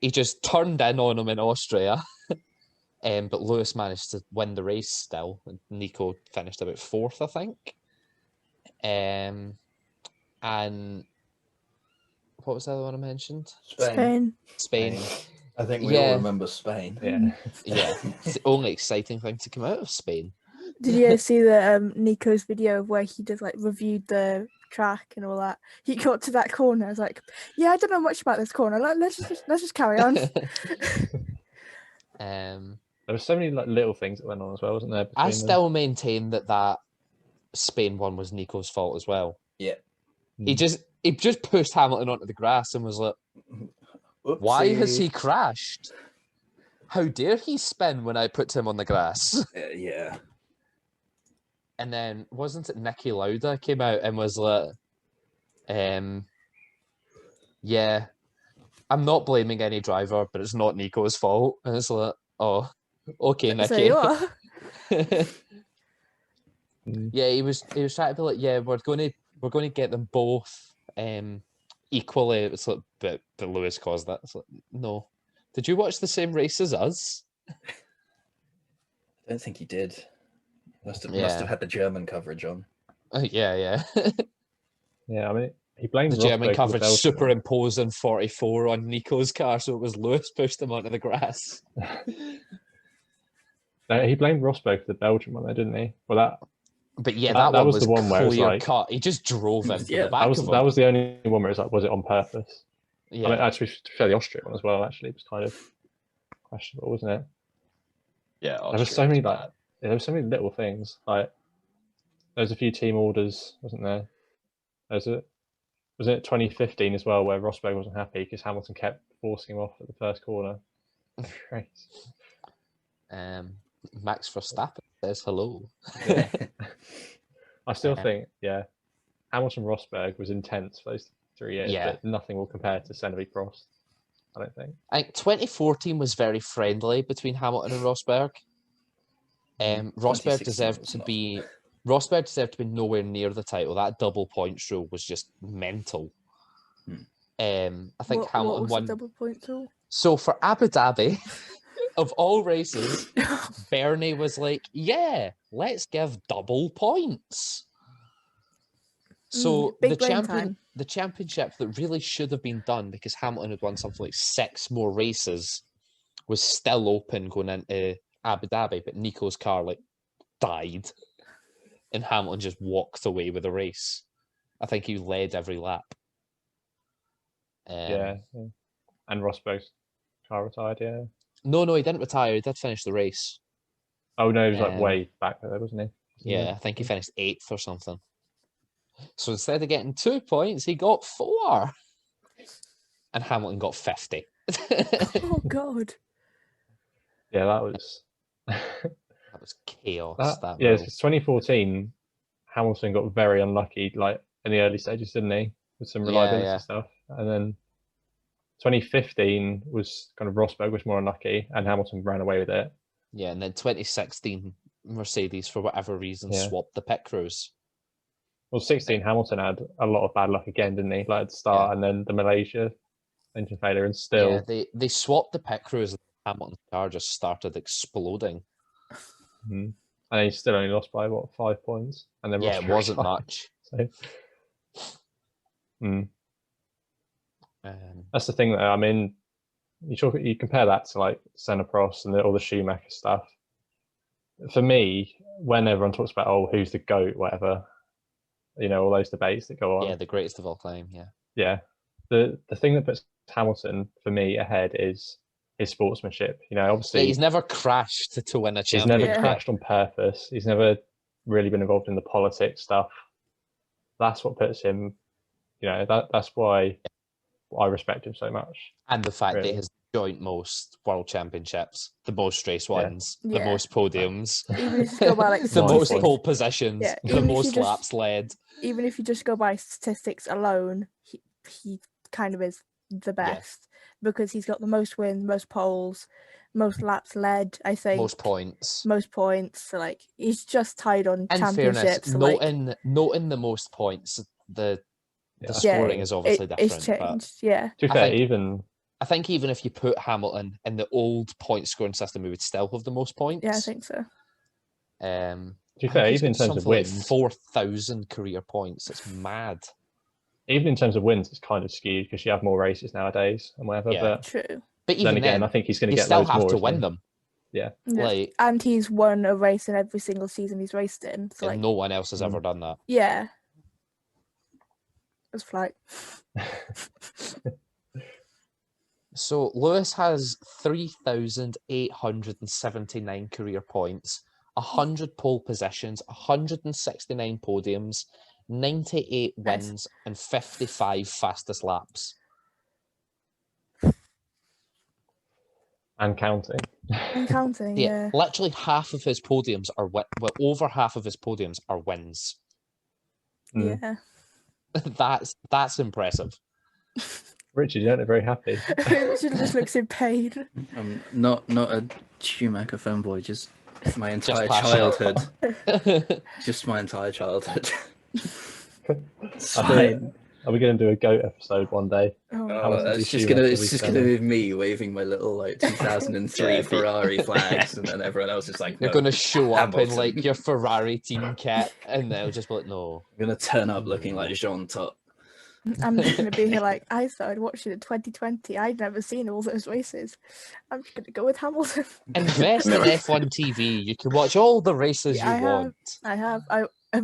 Speaker 1: He just turned in on him in Austria. But Lewis managed to win the race still. Nico finished about 4th, I think. And what was the other one I mentioned?
Speaker 3: Spain.
Speaker 2: I think we all remember Spain.
Speaker 1: Yeah. It's the only exciting thing to come out of Spain.
Speaker 3: Did you guys see the Nico's video of where he just like reviewed the track and all that. He got to that corner. I was like, yeah, I don't know much about this corner. Let's just carry on.
Speaker 1: There
Speaker 4: were so many like little things that went on as well, wasn't there?
Speaker 1: I still maintain that Spain one was Nico's fault as well.
Speaker 2: Yeah.
Speaker 1: He just pushed Hamilton onto the grass and was like,
Speaker 2: Oopsie.
Speaker 1: why has he crashed? How dare he spin when I put him on the grass?
Speaker 2: Yeah.
Speaker 1: And then wasn't it Nicky Lauda came out and was like, yeah, I'm not blaming any driver, but it's not Nico's fault. And it's like, oh, okay, Nicky.
Speaker 3: So you are.
Speaker 1: Yeah, he was trying to be like, yeah, we're going to get them both equally. It's like, but Lewis caused that. It's like, no. Did you watch the same race as us?
Speaker 2: I don't think he did. Must have had the German coverage on.
Speaker 1: Yeah.
Speaker 4: Yeah, I mean, he blamed
Speaker 1: the
Speaker 4: Rosberg
Speaker 1: German
Speaker 4: for
Speaker 1: coverage
Speaker 4: Belgium.
Speaker 1: superimposing 44 on Nico's car, so it was Lewis pushed him onto the grass.
Speaker 4: No, he blamed Rosberg for the Belgian one, though, didn't he? Well,
Speaker 1: But yeah, that one was
Speaker 4: the one where it was
Speaker 1: clear
Speaker 4: like,
Speaker 1: cut. He just drove into
Speaker 2: Yeah,
Speaker 1: the back of him.
Speaker 4: that was the only one where it was like, was it on purpose?
Speaker 1: Yeah.
Speaker 4: I mean, actually, to be fair, the Austria one as well, actually, was kind of questionable, wasn't it?
Speaker 5: Yeah,
Speaker 4: There was so many there were so many little things. Like there was a few team orders, wasn't there? Was it 2015 as well, where Rosberg wasn't happy because Hamilton kept forcing him off at the first corner. Great.
Speaker 1: Max Verstappen says hello.
Speaker 4: I still think, Hamilton Rosberg was intense for those 3 years, but nothing will compare to Senna v Prost, I don't think.
Speaker 1: I think 2014 was very friendly between Hamilton and Rosberg. Rosberg deserved to be nowhere near the title. That double points rule was just mental. I think Hamilton
Speaker 3: what was
Speaker 1: won.
Speaker 3: the double point rule?
Speaker 1: So for Abu Dhabi, of all races, Bernie was like, "Yeah, let's give double points." So
Speaker 3: big brain time.
Speaker 1: the championship that really should have been done because Hamilton had won something like 6 more races was still open going into Abu Dhabi, but Nico's car died, and Hamilton just walked away with the race. I think he led every lap.
Speaker 4: Yeah, and Rosberg's car retired. Yeah.
Speaker 1: No, he didn't retire. He did finish the race.
Speaker 4: Oh no, he was way back there, wasn't he?
Speaker 1: Yeah, I think he finished 8th or something. So instead of getting 2 points, he got 4, and Hamilton got 50.
Speaker 3: Oh God.
Speaker 4: Yeah, that was.
Speaker 1: That was chaos.
Speaker 4: Because 2014, Hamilton got very unlucky, like in the early stages, didn't he? With some reliability stuff, and then 2015 was kind of Rosberg was more unlucky, and Hamilton ran away with it.
Speaker 1: Yeah, and then 2016, Mercedes for whatever reason swapped the pit crews.
Speaker 4: Well, 16 Hamilton had a lot of bad luck again, didn't he? Like at the start, and then the Malaysia engine failure, and still
Speaker 1: they swapped the pit crews. And Hamilton's car just started exploding.
Speaker 4: And he still only lost by 5 points, and then
Speaker 1: it wasn't much.
Speaker 4: So, that's the thing, though. I mean, you compare that to like Senna Prost and all the Schumacher stuff. For me, when everyone talks about who's the GOAT, whatever, all those debates that go on.
Speaker 1: Yeah, the greatest of all time.
Speaker 4: Yeah. The thing that puts Hamilton for me ahead is his sportsmanship. Obviously
Speaker 1: he's never crashed to win a
Speaker 4: championship. He's never crashed on purpose. He's never really been involved in the politics stuff. That's what puts him. That's why I respect him so much.
Speaker 1: And the fact that he has joint most world championships, the most race wins, the most podiums,
Speaker 3: even if you go by
Speaker 1: the most pole positions, the most laps led.
Speaker 3: Even if you just go by statistics alone, he kind of is the best because he's got the most wins, most poles, most laps led. I think
Speaker 1: most points.
Speaker 3: So he's just tied on
Speaker 1: In
Speaker 3: championships.
Speaker 1: Fairness, noting the most points, the scoring is obviously different.
Speaker 3: It's changed. To
Speaker 4: be fair,
Speaker 1: I think even if you put Hamilton in the old point scoring system, we would still have the most points.
Speaker 3: Yeah, I think so.
Speaker 4: To be fair, even in terms of wins,
Speaker 1: 4,000 career points. It's mad.
Speaker 4: Even in terms of wins, it's kind of skewed because you have more races nowadays and whatever.
Speaker 1: Yeah,
Speaker 4: but
Speaker 3: true.
Speaker 1: But even
Speaker 4: then again, I think he's going to get
Speaker 1: still
Speaker 4: loads
Speaker 1: have
Speaker 4: more,
Speaker 1: to win them.
Speaker 4: Yeah.
Speaker 3: And he's won a race in every single season he's raced in. So
Speaker 1: no one else has ever done that.
Speaker 3: Yeah. was flight.
Speaker 1: So Lewis has 3,879 career points, 100 pole positions, 169 podiums, 98
Speaker 3: Nice.
Speaker 1: wins, and 55 fastest laps.
Speaker 4: And counting.
Speaker 3: And counting, yeah.
Speaker 1: Literally half of his podiums are over half of his podiums are wins.
Speaker 4: Mm.
Speaker 3: Yeah.
Speaker 1: That's impressive.
Speaker 4: Richard, you don't look very happy.
Speaker 3: Richard just looks in pain.
Speaker 2: Not a Schumacher fanboy, just my entire
Speaker 1: passionate.
Speaker 2: childhood. Just my entire childhood. It's
Speaker 4: I
Speaker 2: fine.
Speaker 4: Are we going to do a GOAT episode one day?
Speaker 2: It's just gonna be me waving my little like 2003 Ferrari flags, and then everyone else is like,
Speaker 1: You're
Speaker 2: no,
Speaker 1: going to show up in
Speaker 2: Hamilton.
Speaker 1: like your Ferrari team kit, and they'll just be like, no.
Speaker 2: I'm gonna turn up looking like Jean Todt.
Speaker 3: I'm just going to be here like, I started watching in 2020. I'd never seen all those races. I'm just going to go with Hamilton.
Speaker 1: Invest in F1 TV. You can watch all the races you want.
Speaker 3: I have.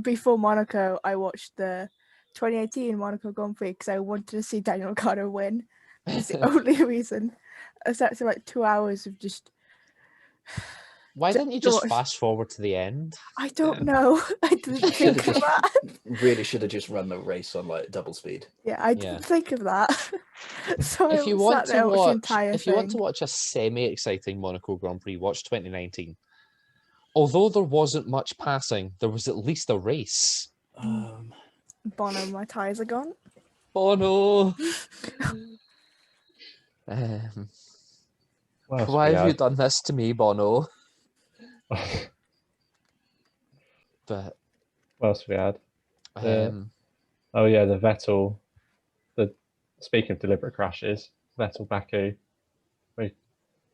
Speaker 3: Before Monaco, I watched the 2018 Monaco Grand Prix because I wanted to see Daniel Ricciardo win. It's the only reason. It's actually like 2 hours of just...
Speaker 1: Why didn't you just fast forward to the end?
Speaker 3: I don't know. I didn't think of that.
Speaker 2: Really should have just run the race on like double speed.
Speaker 3: Yeah, I didn't think of that. So
Speaker 1: if you want to watch,
Speaker 3: the entire
Speaker 1: if you want to watch a semi-exciting Monaco Grand Prix, watch 2019. Although there wasn't much passing, there was at least a race.
Speaker 3: Bono, my tyres are gone.
Speaker 1: Bono. Why have you done this to me, Bono? But
Speaker 4: what else have we had?
Speaker 1: um,
Speaker 4: Oh yeah, the Vettel. Speaking of deliberate crashes, Vettel Baku.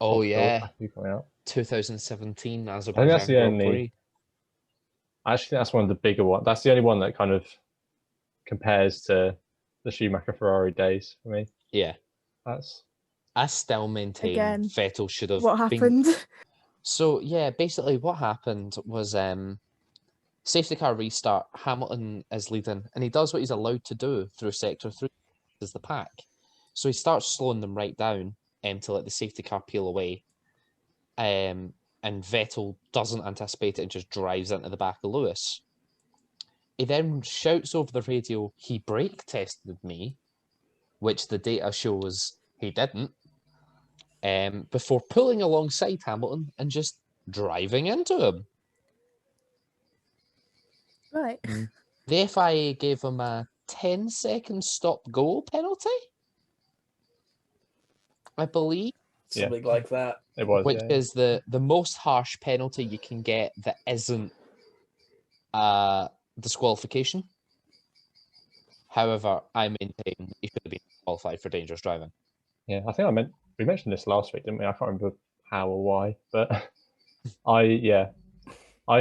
Speaker 1: oh yeah,
Speaker 4: Baku coming out.
Speaker 1: 2017
Speaker 4: I
Speaker 1: Azerbaijan
Speaker 4: think that's the
Speaker 1: Grand
Speaker 4: only.
Speaker 1: Prix.
Speaker 4: I actually think that's one of the bigger ones. That's the only one that kind of compares to the Schumacher Ferrari days for me.
Speaker 1: Yeah, I still maintain
Speaker 3: Again,
Speaker 1: Vettel should have.
Speaker 3: What happened?
Speaker 1: So yeah, basically what happened was safety car restart. Hamilton is leading, and he does what he's allowed to do through sector 3, is the pack. So he starts slowing them right down to let the safety car peel away. And Vettel doesn't anticipate it and just drives into the back of Lewis. He then shouts over the radio, "He brake tested me," which the data shows he didn't. Before pulling alongside Hamilton and just driving into him.
Speaker 3: Right.
Speaker 1: The FIA gave him a 10-second stop-go penalty, I believe.
Speaker 2: Something like that.
Speaker 4: It was,
Speaker 1: which is the most harsh penalty you can get that isn't disqualification. However, I maintain he should have been qualified for dangerous driving.
Speaker 4: Yeah, I think we mentioned this last week, didn't we? I can't remember how or why, but I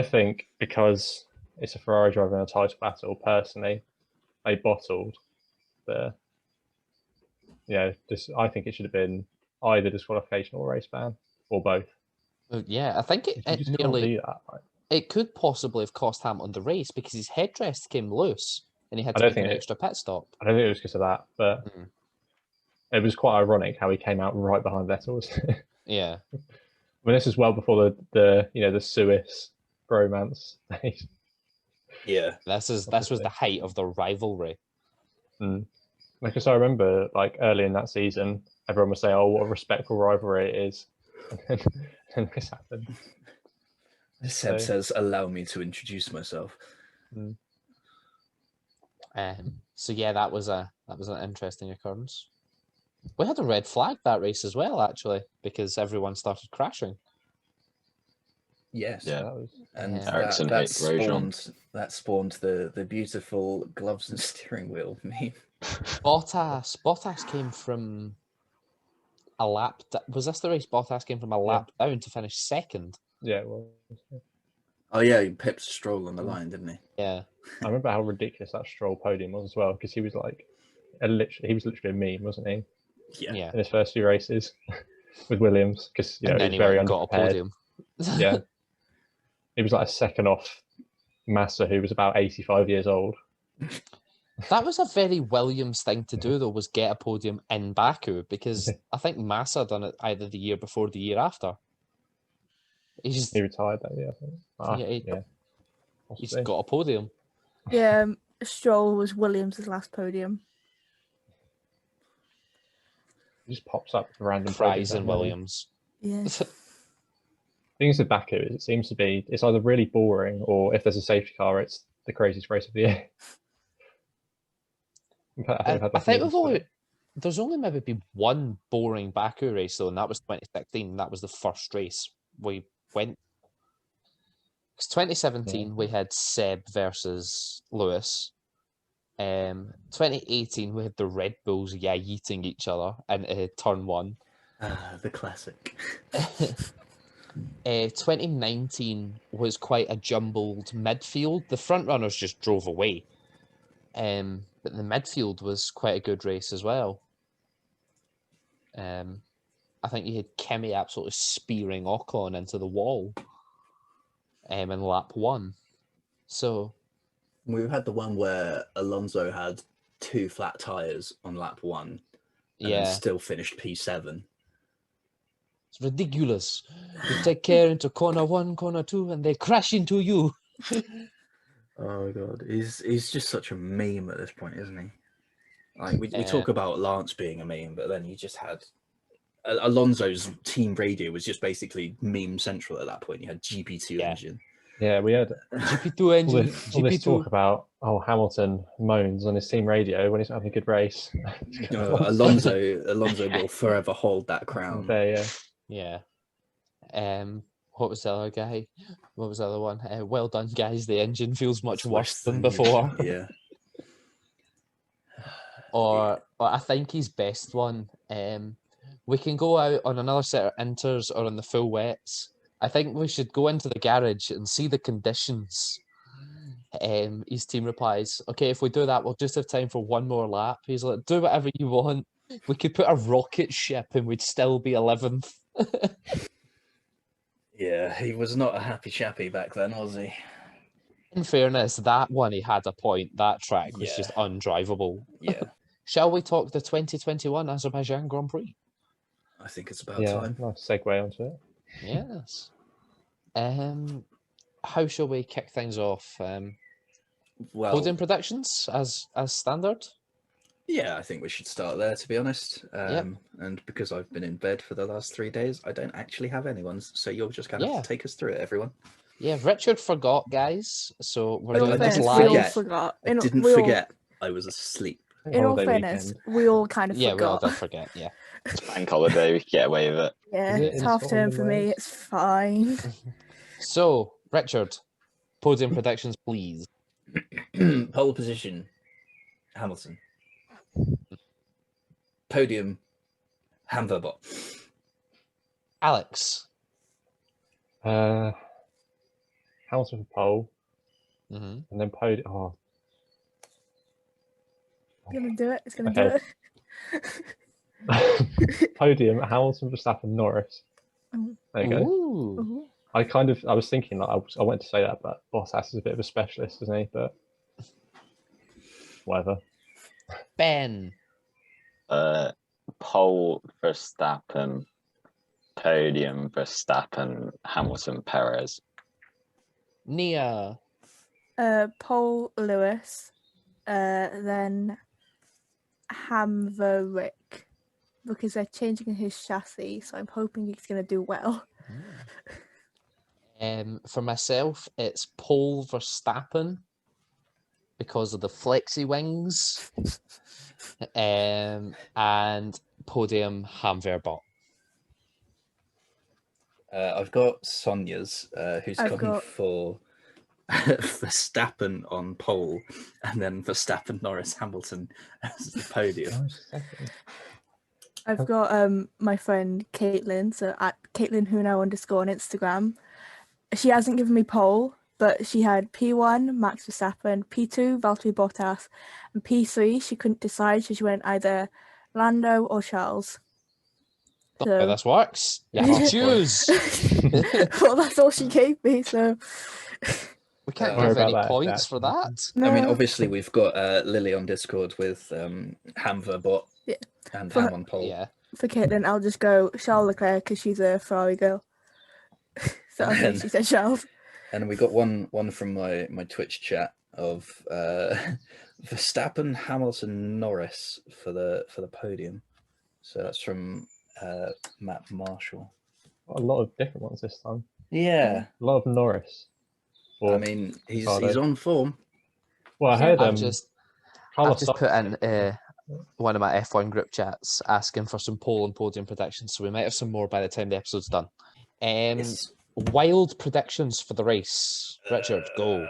Speaker 4: think because it's a Ferrari driver in a title battle, personally, they bottled I think it should have been either disqualification or race ban, or both.
Speaker 1: Yeah, I think it nearly... It could possibly have cost Hamilton the race because his headrest came loose and he had to make an extra pit stop.
Speaker 4: I don't think it was because of that, but it was quite ironic how he came out right behind Vettel.
Speaker 1: Yeah.
Speaker 4: I mean, this is well before the Suis bromance days.
Speaker 2: Yeah.
Speaker 1: This was the height of the rivalry.
Speaker 4: Because I remember, like, early in that season, everyone was saying, "Oh, what a respectful rivalry it is," and this happened.
Speaker 2: Seb says, "Allow me to introduce myself."
Speaker 1: So yeah, that was an interesting occurrence. We had a red flag that race as well, actually, because everyone started crashing.
Speaker 2: Yes.
Speaker 5: Yeah.
Speaker 2: And
Speaker 5: Ericsson
Speaker 2: that
Speaker 5: hit Grosjean.
Speaker 2: spawned the beautiful gloves and steering wheel meme.
Speaker 1: Bottas came from a lap. Was this the race? Bottas came from a lap down to finish second.
Speaker 4: Yeah, it was.
Speaker 2: Oh yeah, he pipped Stroll on the line, didn't he?
Speaker 1: Yeah.
Speaker 4: I remember how ridiculous that Stroll podium was as well, because he was like, he was literally a meme, wasn't he?
Speaker 2: Yeah.
Speaker 4: In his first few races with Williams, because he was very underprepared.
Speaker 1: Got a podium.
Speaker 4: Yeah. He was like a second off Massa, who was about 85 years old.
Speaker 1: That was a very Williams thing to do, though, was get a podium in Baku, because I think Massa done it either the year before or the year after. He's
Speaker 4: He retired that year, I think.
Speaker 1: Yeah, he's
Speaker 4: possibly.
Speaker 1: got a podium.
Speaker 3: Yeah, Stroll was Williams' last podium.
Speaker 4: He just pops up with random
Speaker 1: Cries
Speaker 4: podiums
Speaker 1: in
Speaker 4: out of nowhere.
Speaker 1: Williams.
Speaker 3: Yeah.
Speaker 4: Things with Baku is it seems to be it's either really boring or if there's a safety car, it's the craziest race of the year.
Speaker 1: I think there's only maybe been one boring Baku race though, and that was 2016. That was the first race we went. Because 2017 we had Seb versus Lewis. 2018 we had the Red Bulls eating each other in turn one.
Speaker 2: The classic.
Speaker 1: 2019 was quite a jumbled midfield. The front runners just drove away. But the midfield was quite a good race as well. I think you had Kimi absolutely spearing Ocon into the wall in lap one. So
Speaker 2: we've had the one where Alonso had 2 flat tires on lap 1 and then still finished P7.
Speaker 1: It's ridiculous. You take care into corner 1, corner 2, and they crash into you.
Speaker 2: Oh god, he's just such a meme at this point, isn't he? Like we talk about Lance being a meme, but then you just had Alonso's team radio was just basically meme central at that point. You had GP2 engine.
Speaker 4: Yeah, we had
Speaker 1: GP2 engine.
Speaker 4: All this talk about Hamilton moans on his team radio when he's having a good race.
Speaker 2: Alonso will forever hold that crown.
Speaker 4: There,
Speaker 1: yeah. What was the other guy? What was the other one? Well done, guys. The engine feels much worse than before.
Speaker 2: Yeah.
Speaker 1: Or I think his best one. We can go out on another set of inters or on the full wets. I think we should go into the garage and see the conditions. His team replies, okay, if we do that, we'll just have time for one more lap. He's like, do whatever you want. We could put a rocket ship and we'd still be 11th.
Speaker 2: Yeah, he was not a happy chappy back then, was he?
Speaker 1: In fairness, that one he had a point. That track was just undrivable.
Speaker 2: Yeah.
Speaker 1: Shall we talk the 2021 Azerbaijan Grand Prix?
Speaker 2: I think it's about time.
Speaker 4: Nice segue onto it.
Speaker 1: Yes. How shall we kick things off?
Speaker 2: Well,
Speaker 1: Podium predictions as standard?
Speaker 2: Yeah, I think we should start there, to be honest. And because I've been in bed for the last 3 days, I don't actually have anyone's. So you'll just kind of take us through it, everyone.
Speaker 1: Yeah, Richard forgot, guys. So we're
Speaker 2: I
Speaker 1: doing this
Speaker 2: didn't
Speaker 1: live.
Speaker 3: Forgot.
Speaker 2: I didn't forget. I was asleep.
Speaker 3: In all fairness, we all kind of forgot.
Speaker 1: Yeah, we all did forget, yeah.
Speaker 5: It's bank holiday, we can get away with it.
Speaker 3: Yeah, it's half term for me, it's fine.
Speaker 1: So, Richard, podium predictions, please.
Speaker 2: Pole position, Hamilton. Podium, Hamverbot.
Speaker 1: Alex.
Speaker 4: Hamilton for pole.
Speaker 1: Mm-hmm.
Speaker 4: And then podium. Oh.
Speaker 3: It's gonna do it. It's gonna do it.
Speaker 4: Podium, Hamilton, Verstappen, Norris. There you go.
Speaker 1: Ooh.
Speaker 4: I was thinking like I wanted to say that, but Bottas is a bit of a specialist, isn't he? But whatever.
Speaker 1: Ben.
Speaker 5: Pole, Verstappen, podium, Verstappen, Hamilton, Perez.
Speaker 1: Nia.
Speaker 3: Pole, Lewis. Then Hamverick, because they're changing his chassis, so I'm hoping he's going to do well.
Speaker 1: For myself, it's pole Verstappen because of the Flexi-wings, and podium Hamverbot.
Speaker 2: I've got Sonia's, who's gone for Verstappen on pole, and then Verstappen, Norris, Hamilton as the podium.
Speaker 3: I've got my friend Caitlin, so at CaitlinWhoNow_ on Instagram. She hasn't given me pole, but she had P1 Max Verstappen, P2 Valtteri Bottas, and P3 she couldn't decide, so she went either Lando or Charles.
Speaker 1: So, how this works. You have to choose.
Speaker 3: Well, that's all she gave me, so...
Speaker 1: We can't
Speaker 2: Don't
Speaker 1: give
Speaker 4: worry
Speaker 1: any
Speaker 4: about that,
Speaker 1: points
Speaker 4: Jack.
Speaker 1: for that.
Speaker 2: I mean,
Speaker 3: No.
Speaker 2: obviously we've got Lily on Discord with Hamverbot
Speaker 3: Yeah.
Speaker 2: and
Speaker 3: For-
Speaker 2: Ham on poll.
Speaker 1: Yeah.
Speaker 3: For Caitlin, I'll just go Charles Leclerc because she's a Ferrari girl. So I'll say
Speaker 2: And-
Speaker 3: she said Charles.
Speaker 2: And we got one from my Twitch chat of Verstappen, Hamilton, Norris for the podium. So that's from Matt Marshall.
Speaker 4: A lot of different ones this time.
Speaker 2: Yeah,
Speaker 4: A lot of Norris.
Speaker 2: I mean he's
Speaker 4: Ricardo.
Speaker 2: on form.
Speaker 4: Well, I heard
Speaker 1: I've just
Speaker 4: Carlos
Speaker 1: put
Speaker 4: Sainz-
Speaker 1: in one of my F1 group chats asking for some pole and podium predictions, so we might have some more by the time the episode's done.
Speaker 2: Yes.
Speaker 1: Wild predictions for the race. Richard, go.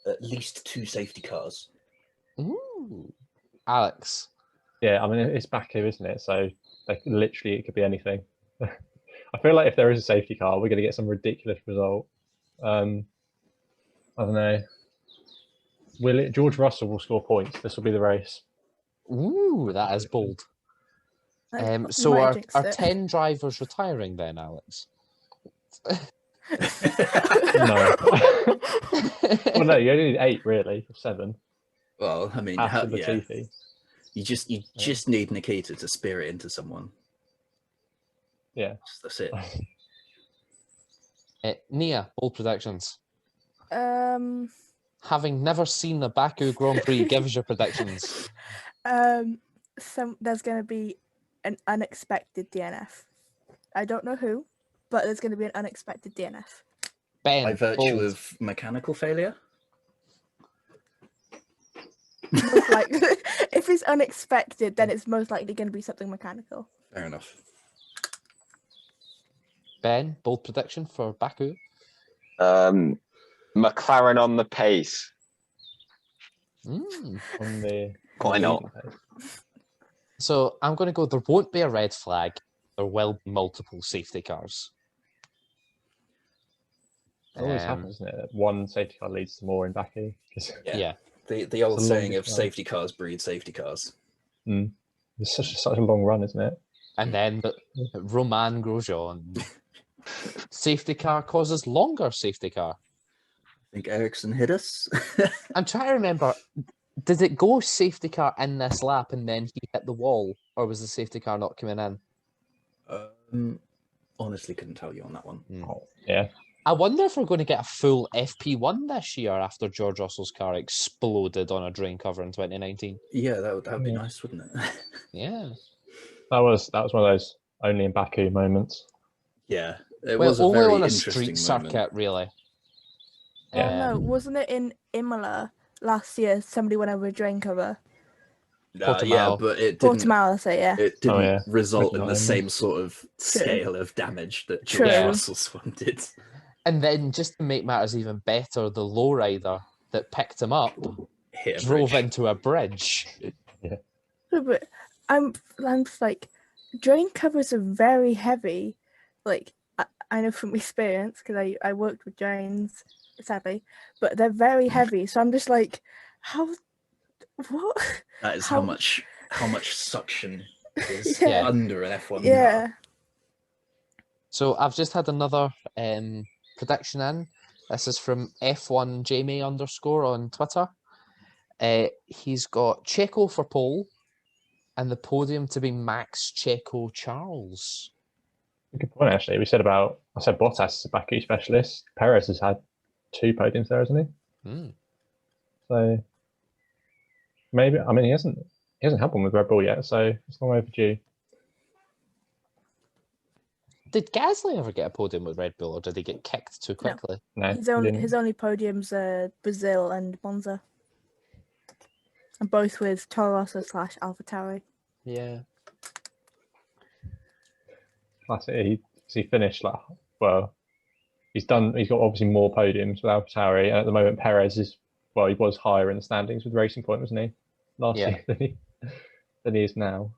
Speaker 2: At least 2 safety cars.
Speaker 1: Ooh. Alex.
Speaker 4: Yeah, I mean it's Baku, isn't it? So like literally it could be anything. I feel like if there is a safety car, we're going to get some ridiculous result. I don't know. George Russell will score points. This will be the race.
Speaker 1: Ooh, that is bold.
Speaker 3: You
Speaker 1: So
Speaker 3: might
Speaker 1: are
Speaker 3: jinx it.
Speaker 1: 10 drivers retiring then, Alex?
Speaker 4: No. Well, no, you only need 8 really, or 7.
Speaker 2: Well, I mean,
Speaker 4: After
Speaker 2: yeah,
Speaker 4: Latifi.
Speaker 2: you just need Nikita to spear it into someone.
Speaker 4: Yeah.
Speaker 2: That's it.
Speaker 1: Nia, bold predictions.
Speaker 3: Um,
Speaker 1: Having never seen the Baku Grand Prix, give us your predictions.
Speaker 3: there's going to be an unexpected DNF. I don't know who, but there's going to be an unexpected DNF.
Speaker 1: Ben,
Speaker 2: By virtue
Speaker 1: bold.
Speaker 2: of mechanical failure.
Speaker 3: Most likely, if it's unexpected, then it's most likely going to be something mechanical.
Speaker 2: Fair enough.
Speaker 1: Ben, bold prediction for Baku.
Speaker 5: McLaren on the pace.
Speaker 1: Mm.
Speaker 4: On the
Speaker 5: Why not?
Speaker 1: So I'm going to go, there won't be a red flag. There will be multiple safety cars.
Speaker 4: It always happens, isn't it? That one safety car leads to more in Baku.
Speaker 1: Yeah.
Speaker 2: The old
Speaker 4: It's a
Speaker 2: saying
Speaker 4: longest
Speaker 2: of
Speaker 4: run.
Speaker 2: safety cars breed safety cars.
Speaker 4: It's such a long run, isn't it?
Speaker 1: And then Roman Grosjean. Safety car causes longer safety car.
Speaker 2: I think Ericsson hit us.
Speaker 1: I'm trying to remember, did it go safety car in this lap and then he hit the wall? Or was the safety car not coming in?
Speaker 2: Honestly, couldn't tell you on that one.
Speaker 4: Oh, yeah.
Speaker 1: I wonder if we're going to get a full FP1 this year after George Russell's car exploded on a drain cover in 2019.
Speaker 2: Yeah, that would be nice, wouldn't it?
Speaker 1: Yeah.
Speaker 4: That was one of those only in Baku moments.
Speaker 2: Yeah, it
Speaker 1: Well,
Speaker 2: was a
Speaker 1: only
Speaker 2: very
Speaker 1: on a
Speaker 2: interesting
Speaker 1: street
Speaker 2: moment.
Speaker 1: circuit, really.
Speaker 3: No, wasn't it in Imola last year? Somebody went over a drain cover.
Speaker 2: Yeah,
Speaker 1: Portimao.
Speaker 2: but it didn't.
Speaker 3: Portimao, I say, yeah.
Speaker 2: It didn't result
Speaker 4: Maybe
Speaker 2: in
Speaker 4: not
Speaker 2: the
Speaker 4: in
Speaker 2: same sort of scale of damage that
Speaker 3: True.
Speaker 2: George
Speaker 1: Yeah.
Speaker 2: Russell's one did.
Speaker 1: And then, just to make matters even better, the lowrider that picked him up
Speaker 2: Hit a
Speaker 1: drove
Speaker 2: bridge.
Speaker 1: into a bridge.
Speaker 3: No, but I'm just like, drain covers are very heavy. Like, I know from experience, because I worked with drains, sadly, but they're very heavy. So I'm just like, what?
Speaker 2: That is how much suction is
Speaker 3: Yeah.
Speaker 2: under an F1
Speaker 3: Yeah.
Speaker 2: car.
Speaker 1: So I've just had another prediction in. This is from F1 Jamie _ on Twitter. He's got Checo for pole and the podium to be Max Checo Charles.
Speaker 4: Good point, actually. I said Bottas is a Baku specialist. Perez has had 2 podiums there, hasn't he? So maybe, I mean, he hasn't had one with Red Bull yet, so it's long overdue.
Speaker 1: Did Gasly ever get a podium with Red Bull, or did he get kicked too quickly?
Speaker 4: No,
Speaker 3: His
Speaker 4: he
Speaker 3: only
Speaker 4: didn't.
Speaker 3: podiums are Brazil and Monza. And both with Toro Rosso / AlphaTauri.
Speaker 1: Yeah.
Speaker 4: Classic. He finished he's got obviously more podiums with AlphaTauri, and at the moment Perez he was higher in the standings with Racing Point, wasn't he? Last year than he is now.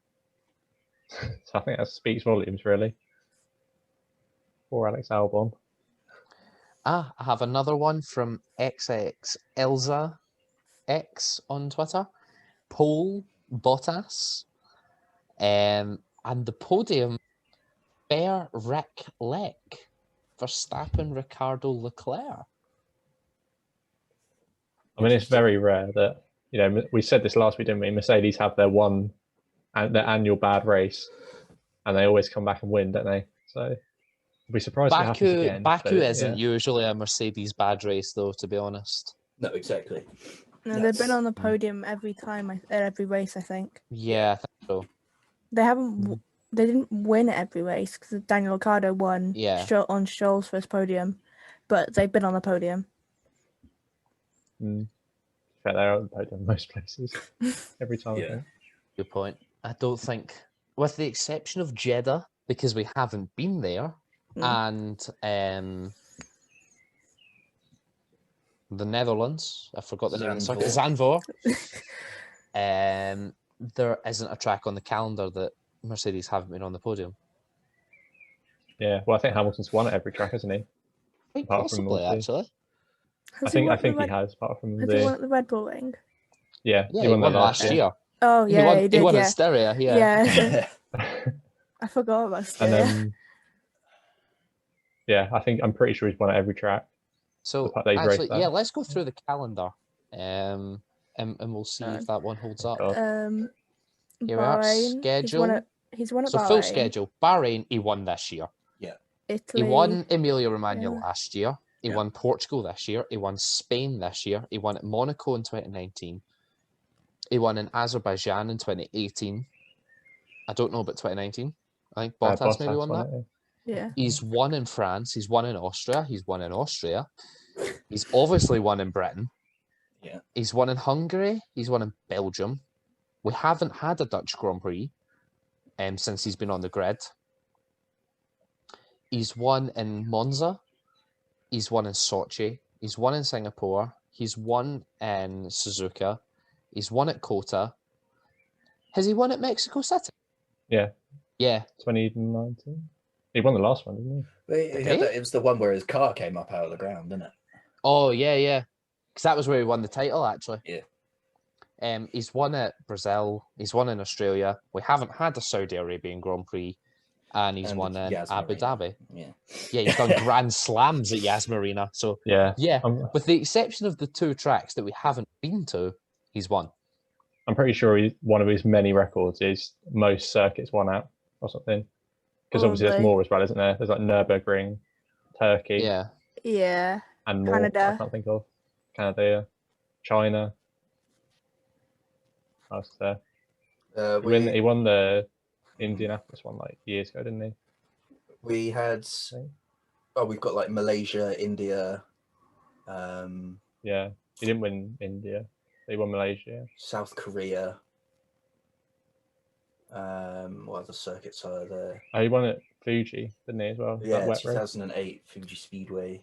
Speaker 4: So I think that speaks volumes, really. Poor Alex Albon.
Speaker 1: I have another one from XX Elza X on Twitter. Pole Bottas. And the podium, Bear Rick Leck. Verstappen, Ricardo, Leclerc.
Speaker 4: I mean, it's very rare that, you know, we said this last week, didn't we? Mercedes have their annual bad race, and they always come back and win, don't they? So I'd be surprised if it happens again.
Speaker 1: Baku isn't usually a Mercedes bad race, though, to be honest.
Speaker 2: No, exactly.
Speaker 3: No, they've been on the podium every time at every race, I think.
Speaker 1: Yeah, I think so.
Speaker 3: They haven't. They didn't win at every race because Daniel Ricciardo won on Stroll's first podium, but they've been on the podium.
Speaker 4: They're on the podium most places every time.
Speaker 2: Yeah.
Speaker 1: Good point. I don't think, with the exception of Jeddah, because we haven't been there, and the Netherlands, I forgot the name of the circuit, Zandvoort. There isn't a track on the calendar that Mercedes haven't been on the podium.
Speaker 4: Yeah, well, I think Hamilton's won at every track, hasn't he?
Speaker 1: Quite possibly, actually.
Speaker 4: I think he has, apart from
Speaker 3: Has he won at the Red Bull Ring?
Speaker 4: Yeah,
Speaker 1: he won last year.
Speaker 3: Oh yeah, he did.
Speaker 1: He won at Styria.
Speaker 3: Yeah. I forgot about Styria.
Speaker 4: And then, I'm pretty sure he's won at every track.
Speaker 1: So actually, let's go through the calendar, and we'll see if that one holds up.
Speaker 3: Bahrain,
Speaker 1: here we are. Schedule.
Speaker 3: He's won at
Speaker 1: Bahrain. Full schedule. Bahrain, he won this year.
Speaker 2: Yeah.
Speaker 3: Italy.
Speaker 1: He won Emilia-Romagna last year. He won Portugal this year. He won Spain this year. He won at Monaco in 2019. He won in Azerbaijan in 2018. I don't know about 2019. I think Bottas maybe won that.
Speaker 3: Yeah.
Speaker 1: He's won in France. He's won in Austria. He's won in Austria. He's obviously won in Britain.
Speaker 2: Yeah.
Speaker 1: He's won in Hungary. He's won in Belgium. We haven't had a Dutch Grand Prix since he's been on the grid. He's won in Monza. He's won in Sochi. He's won in Singapore. He's won in Suzuka. He's won at Kota. Has he won at Mexico City?
Speaker 4: Yeah.
Speaker 1: Yeah.
Speaker 4: 2019. He won the last one, didn't
Speaker 2: he? It was the one where his car came up out of the ground, didn't it?
Speaker 1: Oh, yeah. Because that was where he won the title, actually.
Speaker 2: Yeah.
Speaker 1: He's won at Brazil. He's won in Australia. We haven't had a Saudi Arabian Grand Prix. And he's won in Abu Dhabi.
Speaker 2: Yeah,
Speaker 1: he's done Grand Slams at Yas Marina. So, with the exception of the two tracks that we haven't been to, he's won.
Speaker 4: I'm pretty sure one of his many records is most circuits won at or something. Because obviously there's more as well, isn't there? There's like Nürburgring, Turkey.
Speaker 3: Yeah.
Speaker 4: And more.
Speaker 3: Canada.
Speaker 4: I can't think of. Canada, China. I was there. He won the Indianapolis one like years ago, didn't he?
Speaker 2: We had we've got like Malaysia, India.
Speaker 4: Yeah, he didn't win India. He won Malaysia.
Speaker 2: South Korea. What other circuits are there?
Speaker 4: Oh, he won at Fuji, didn't he, as well?
Speaker 2: Yeah, 2008 Fuji Speedway.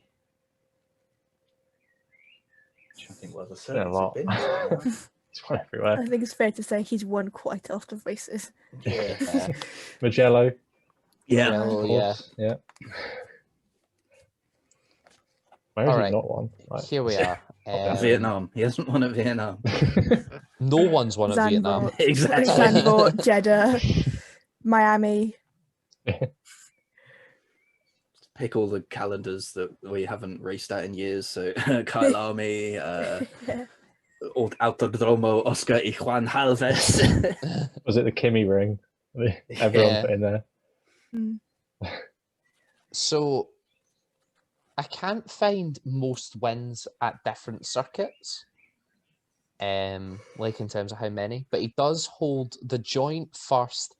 Speaker 2: I think what other circuits have been.
Speaker 4: He's won everywhere.
Speaker 3: I think it's fair to say he's won quite a lot of races.
Speaker 2: Yeah.
Speaker 4: Mugello.
Speaker 2: Yeah.
Speaker 4: Yeah. Where has he not won? Right.
Speaker 1: Here we are.
Speaker 2: Vietnam. He hasn't won at Vietnam.
Speaker 1: No one's won at Vietnam.
Speaker 2: Exactly.
Speaker 3: Zandvoort, Jeddah, Miami.
Speaker 2: Pick all the calendars that we haven't raced at in years. So Kyle Army, Autodromo Oscar y Juan Halves.
Speaker 4: Was it the Kimi ring? Everyone put in there.
Speaker 1: So I can't find most wins at different circuits, like in terms of how many, but he does hold the joint first,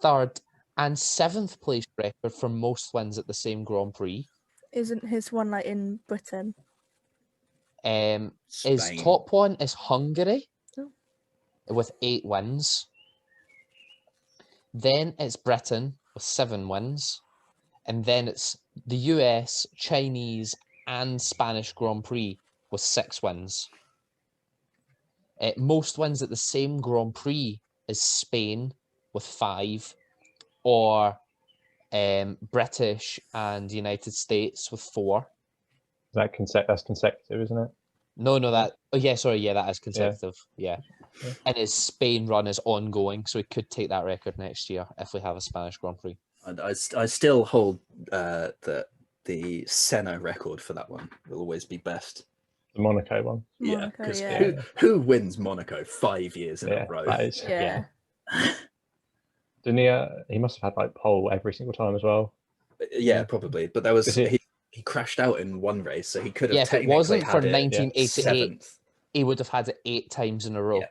Speaker 1: third, and seventh place record for most wins at the same Grand Prix.
Speaker 3: Isn't his one like in Britain?
Speaker 1: His top one is Hungary with 8 wins. Then it's Britain with 7 wins. And then it's the US, Chinese, and Spanish Grand Prix with 6 wins. Most wins at the same Grand Prix is Spain with 5, or British and United States with 4.
Speaker 4: That's consecutive, isn't it?
Speaker 1: No, that is consecutive. Yeah. And his Spain run is ongoing, so he could take that record next year if we have a Spanish Grand Prix.
Speaker 2: I still hold that the Senna record for that one will always be best.
Speaker 4: The Monaco one.
Speaker 2: Yeah,
Speaker 3: Monaco,
Speaker 2: because
Speaker 3: yeah.
Speaker 2: who wins Monaco 5 years in
Speaker 4: Yeah,
Speaker 2: a row?
Speaker 4: that is.
Speaker 3: Yeah.
Speaker 4: Didn't he? He must have had like pole every single time as well.
Speaker 2: Yeah, probably. But there was
Speaker 4: Is it-
Speaker 2: he crashed out in one race, so he could have
Speaker 1: Yeah, if it
Speaker 2: technically
Speaker 1: wasn't for
Speaker 2: had it
Speaker 1: 1988,
Speaker 2: 7th.
Speaker 1: he would have had it 8 times in a row.
Speaker 2: Yeah.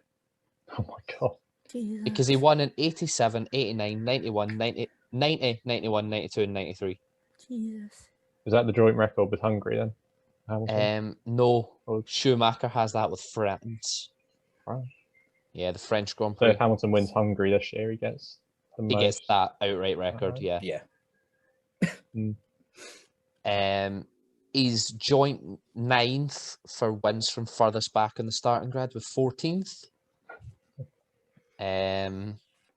Speaker 4: Oh my god.
Speaker 3: Jesus.
Speaker 1: Because he won in 87, 89, 91, 90, 91, 92, and 93.
Speaker 3: Jesus.
Speaker 4: Was that the joint record with Hungary then? Hamilton?
Speaker 1: No,
Speaker 4: Oh.
Speaker 1: Schumacher has that with France.
Speaker 4: Wow.
Speaker 1: Yeah, the French Grand
Speaker 4: So
Speaker 1: Prix.
Speaker 4: if Hamilton wins Hungary this year, he gets the
Speaker 1: He
Speaker 4: most.
Speaker 1: gets that outright record,
Speaker 4: Alright.
Speaker 1: yeah.
Speaker 2: Yeah.
Speaker 1: He's joint 9th for wins from furthest back in the starting grid with 14th.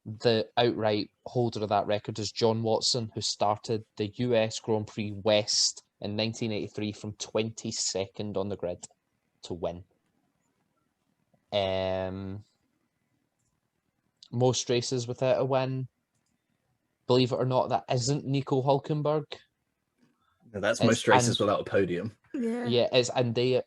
Speaker 1: The outright holder of that record is John Watson, who started the US Grand Prix West in 1983 from 22nd on the grid to win. Most races without a win. Believe it or not, that isn't Nico Hülkenberg.
Speaker 2: No, that's
Speaker 1: It's
Speaker 2: most races without a podium.
Speaker 3: Yeah.
Speaker 1: Yeah, it's Andrea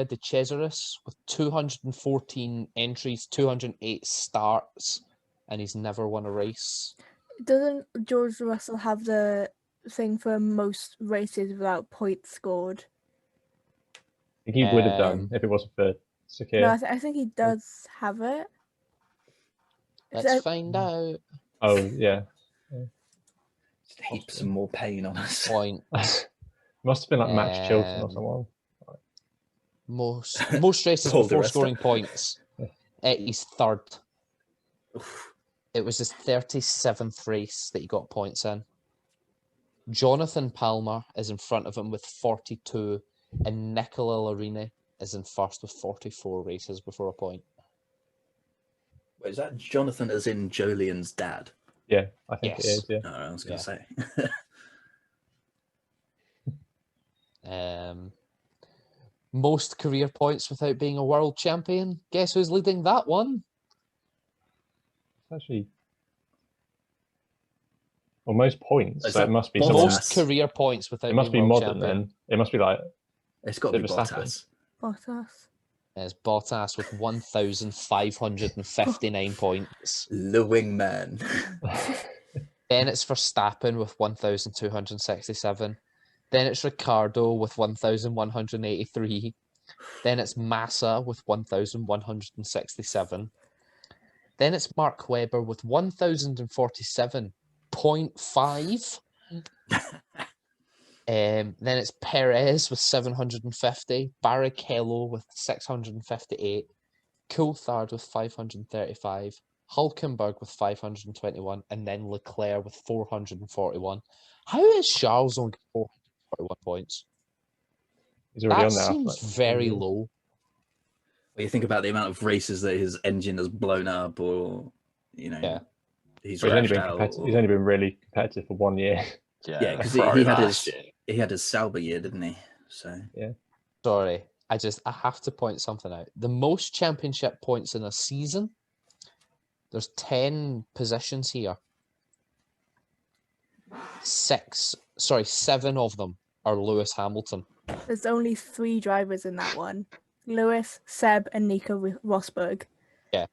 Speaker 1: De Cesaris with 214 entries, 208 starts, and he's never won a race.
Speaker 3: Doesn't George Russell have the thing for most races without points scored?
Speaker 4: I think he would have done
Speaker 1: Um,
Speaker 4: if it wasn't for Sakir.
Speaker 3: No, I think he does have it.
Speaker 1: Let's find out.
Speaker 4: Oh yeah.
Speaker 2: Just heap some more pain on us.
Speaker 1: Points.
Speaker 4: Must have been like Max Chilton or
Speaker 1: Um,
Speaker 4: someone.
Speaker 1: Most races
Speaker 2: Hold the
Speaker 1: before
Speaker 2: rest
Speaker 1: scoring
Speaker 2: up.
Speaker 1: points. He's third. It was his 37th race that he got points in. Jonathan Palmer is in front of him with 42, and Nicola Larini is in first with 44 races before a point.
Speaker 2: Wait, is that Jonathan as in Jolien's dad?
Speaker 4: Yeah, I think
Speaker 1: Yes.
Speaker 4: it is. Yeah.
Speaker 2: No, I was going to say.
Speaker 1: Most career points without being a world champion. Guess who's leading that one?
Speaker 4: It's actually. Well, most points.
Speaker 2: Is
Speaker 4: So
Speaker 2: that
Speaker 4: it must be
Speaker 2: Bottas?
Speaker 4: someone.
Speaker 1: Most career points without
Speaker 4: It must be
Speaker 1: being world
Speaker 4: modern
Speaker 1: champion.
Speaker 4: then. It must be like
Speaker 2: It's got to be
Speaker 4: Verstappen.
Speaker 2: Bottas.
Speaker 3: Bottas.
Speaker 1: It's Bottas with 1,559 points.
Speaker 2: The wingman.
Speaker 1: Then it's Verstappen with 1,267. Then it's Ricciardo with 1,183. Then it's Massa with 1,167. Then it's Mark Webber with 1,047.5. Then it's Perez with 750. Barrichello with 658. Coulthard with 535. Hulkenberg with 521, and then Leclerc with 441. How is Charles only 441 points?
Speaker 4: he's already
Speaker 1: That
Speaker 4: on there. after,
Speaker 1: seems
Speaker 4: like, 4
Speaker 1: very
Speaker 4: years.
Speaker 1: low.
Speaker 2: Well, you think about the amount of races that his engine has blown up, or
Speaker 1: Yeah.
Speaker 2: he's
Speaker 4: But he's only
Speaker 2: rashed
Speaker 4: been
Speaker 2: out.
Speaker 4: competitive.
Speaker 2: or-
Speaker 4: He's only been really competitive for 1 year.
Speaker 2: Yeah, because
Speaker 5: Ferrari
Speaker 2: he had
Speaker 5: last
Speaker 2: his
Speaker 5: year.
Speaker 2: he had his Sauber year, didn't he? So
Speaker 1: Sorry, I have to point something out. The most championship points in a season, there's 10 positions here. 7 of them are Lewis Hamilton.
Speaker 3: There's only 3 drivers in that one. Lewis, Seb, and Nico Rosberg.
Speaker 1: Yeah.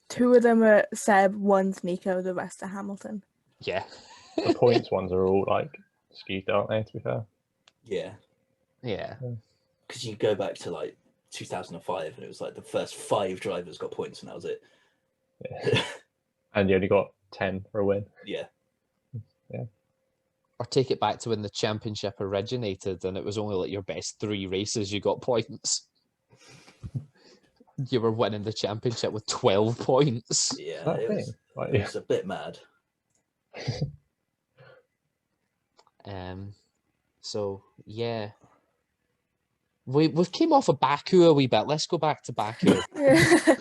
Speaker 3: 2 of them are Seb, one's Nico, the rest are Hamilton.
Speaker 1: Yeah.
Speaker 4: The points ones are all like skewed, aren't they? To be fair.
Speaker 2: yeah,
Speaker 1: Yeah.
Speaker 2: because you go back to like 2005, and it was like the first 5 drivers got points, and that was it.
Speaker 4: Yeah. And you only got 10 for a win.
Speaker 2: Yeah,
Speaker 1: Or take it back to when the championship originated and it was only like your best 3 races you got points. You were winning the championship with 12 points.
Speaker 2: yeah,
Speaker 4: That
Speaker 2: it
Speaker 4: thing.
Speaker 2: was,
Speaker 4: Like,
Speaker 2: it was a bit mad.
Speaker 1: So yeah. We've came off of Baku a wee bit. Let's go back to Baku.
Speaker 3: We're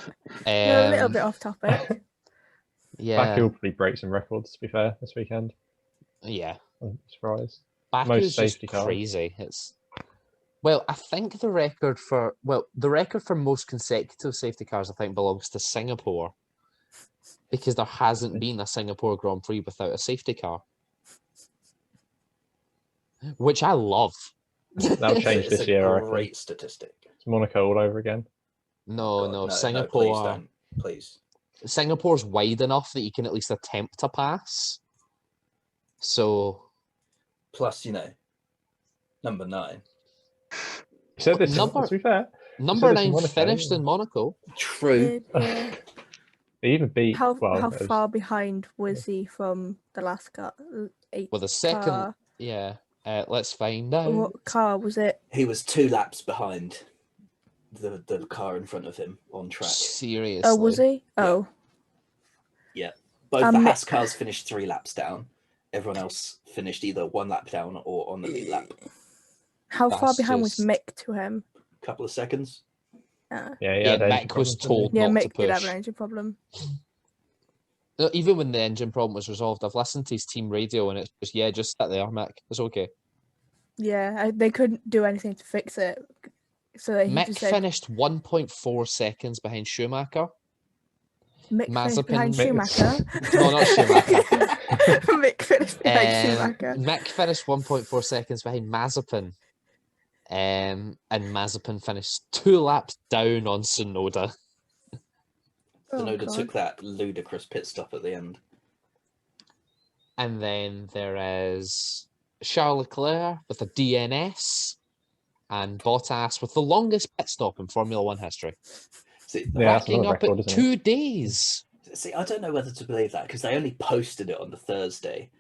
Speaker 3: a little
Speaker 1: Um,
Speaker 3: bit off topic.
Speaker 1: Yeah.
Speaker 4: Baku will probably break some records. To be fair, this weekend.
Speaker 1: Yeah.
Speaker 4: I'm surprised.
Speaker 1: Baku
Speaker 4: Most
Speaker 1: is just
Speaker 4: safety cars.
Speaker 1: crazy. I think the record for most consecutive safety cars, I think, belongs to Singapore, because there hasn't been a Singapore Grand Prix without a safety car. which I love.
Speaker 4: That'll change
Speaker 2: It's
Speaker 4: this
Speaker 2: a
Speaker 4: year, I reckon.
Speaker 2: great statistic.
Speaker 4: It's Monaco all over again.
Speaker 1: No,
Speaker 2: God,
Speaker 1: no,
Speaker 2: please
Speaker 1: Singapore.
Speaker 2: don't. Please.
Speaker 1: Singapore's wide enough that you can at least attempt to pass. So
Speaker 2: Plus, number 9.
Speaker 4: You said this,
Speaker 1: Number-
Speaker 4: to be fair.
Speaker 1: number
Speaker 4: this in
Speaker 1: 9
Speaker 4: Monaco.
Speaker 1: finished in Monaco.
Speaker 2: True.
Speaker 3: Yeah.
Speaker 4: They even beat.
Speaker 3: How
Speaker 4: well, it was-
Speaker 3: far behind was he from the last car?
Speaker 1: Well, the second,
Speaker 3: car.
Speaker 1: yeah. Let's find out.
Speaker 3: What car was it?
Speaker 2: He was 2 laps behind the car in front of him on track.
Speaker 1: Seriously.
Speaker 3: Oh, was he?
Speaker 2: Yeah.
Speaker 3: Oh,
Speaker 2: Both
Speaker 3: And
Speaker 2: the
Speaker 3: Mick-
Speaker 2: Haas cars finished 3 laps down. Everyone else finished either 1 lap down or on the lead lap.
Speaker 3: how far
Speaker 1: That's
Speaker 3: behind was
Speaker 1: just-
Speaker 3: Mick to him?
Speaker 2: Couple of seconds.
Speaker 4: Yeah,
Speaker 1: Yeah,
Speaker 4: had engine
Speaker 1: Mick was
Speaker 4: problems, didn't he?
Speaker 1: told
Speaker 3: Yeah,
Speaker 1: not to
Speaker 3: Mick did have
Speaker 1: push.
Speaker 3: an engine problem.
Speaker 1: Even when the engine problem was resolved, I've listened to his team radio and it's just sit there, Mick. It's okay.
Speaker 3: Yeah, they couldn't do anything to fix it. So he
Speaker 1: Mick
Speaker 3: just said,
Speaker 1: finished 1.4 seconds behind Schumacher.
Speaker 3: Mick finished behind
Speaker 1: Mazepin-
Speaker 3: Schumacher.
Speaker 1: No, not Schumacher.
Speaker 3: Mick finished behind Schumacher.
Speaker 1: Mick finished 1.4 seconds behind Mazepin. And Mazepin finished 2 laps down on Tsunoda.
Speaker 3: Oh,
Speaker 2: Tsunoda
Speaker 3: God.
Speaker 2: took that ludicrous pit stop at the end.
Speaker 1: And then there is Charles Leclerc with a DNS and Bottas with the longest pit stop in Formula One history.
Speaker 2: See,
Speaker 4: Yeah, that's
Speaker 1: Racking
Speaker 4: another
Speaker 1: up
Speaker 4: record,
Speaker 1: at
Speaker 4: isn't it?
Speaker 1: 2 days.
Speaker 2: I don't know whether to believe that because they only posted it on the Thursday.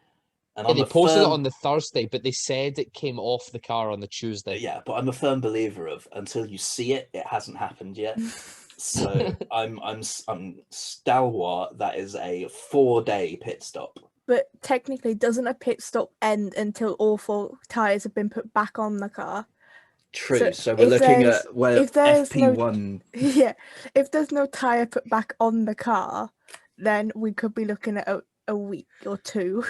Speaker 2: And
Speaker 1: Yeah,
Speaker 2: I'm
Speaker 1: they
Speaker 2: a
Speaker 1: posted
Speaker 2: firm,
Speaker 1: it on the Thursday, but they said it came off the car on the Tuesday.
Speaker 2: Yeah, but I'm a firm believer of until you see it, it hasn't happened yet. So I'm stalwart. That is a 4-day pit stop.
Speaker 3: But technically, doesn't a pit stop end until all 4 tyres have been put back on the car?
Speaker 2: True.
Speaker 3: So
Speaker 2: So we're
Speaker 3: if
Speaker 2: looking
Speaker 3: there's-
Speaker 2: at where
Speaker 3: if there's no-
Speaker 2: FP1.
Speaker 3: Yeah, if there's no tyre put back on the car, then we could be looking at a week or 2.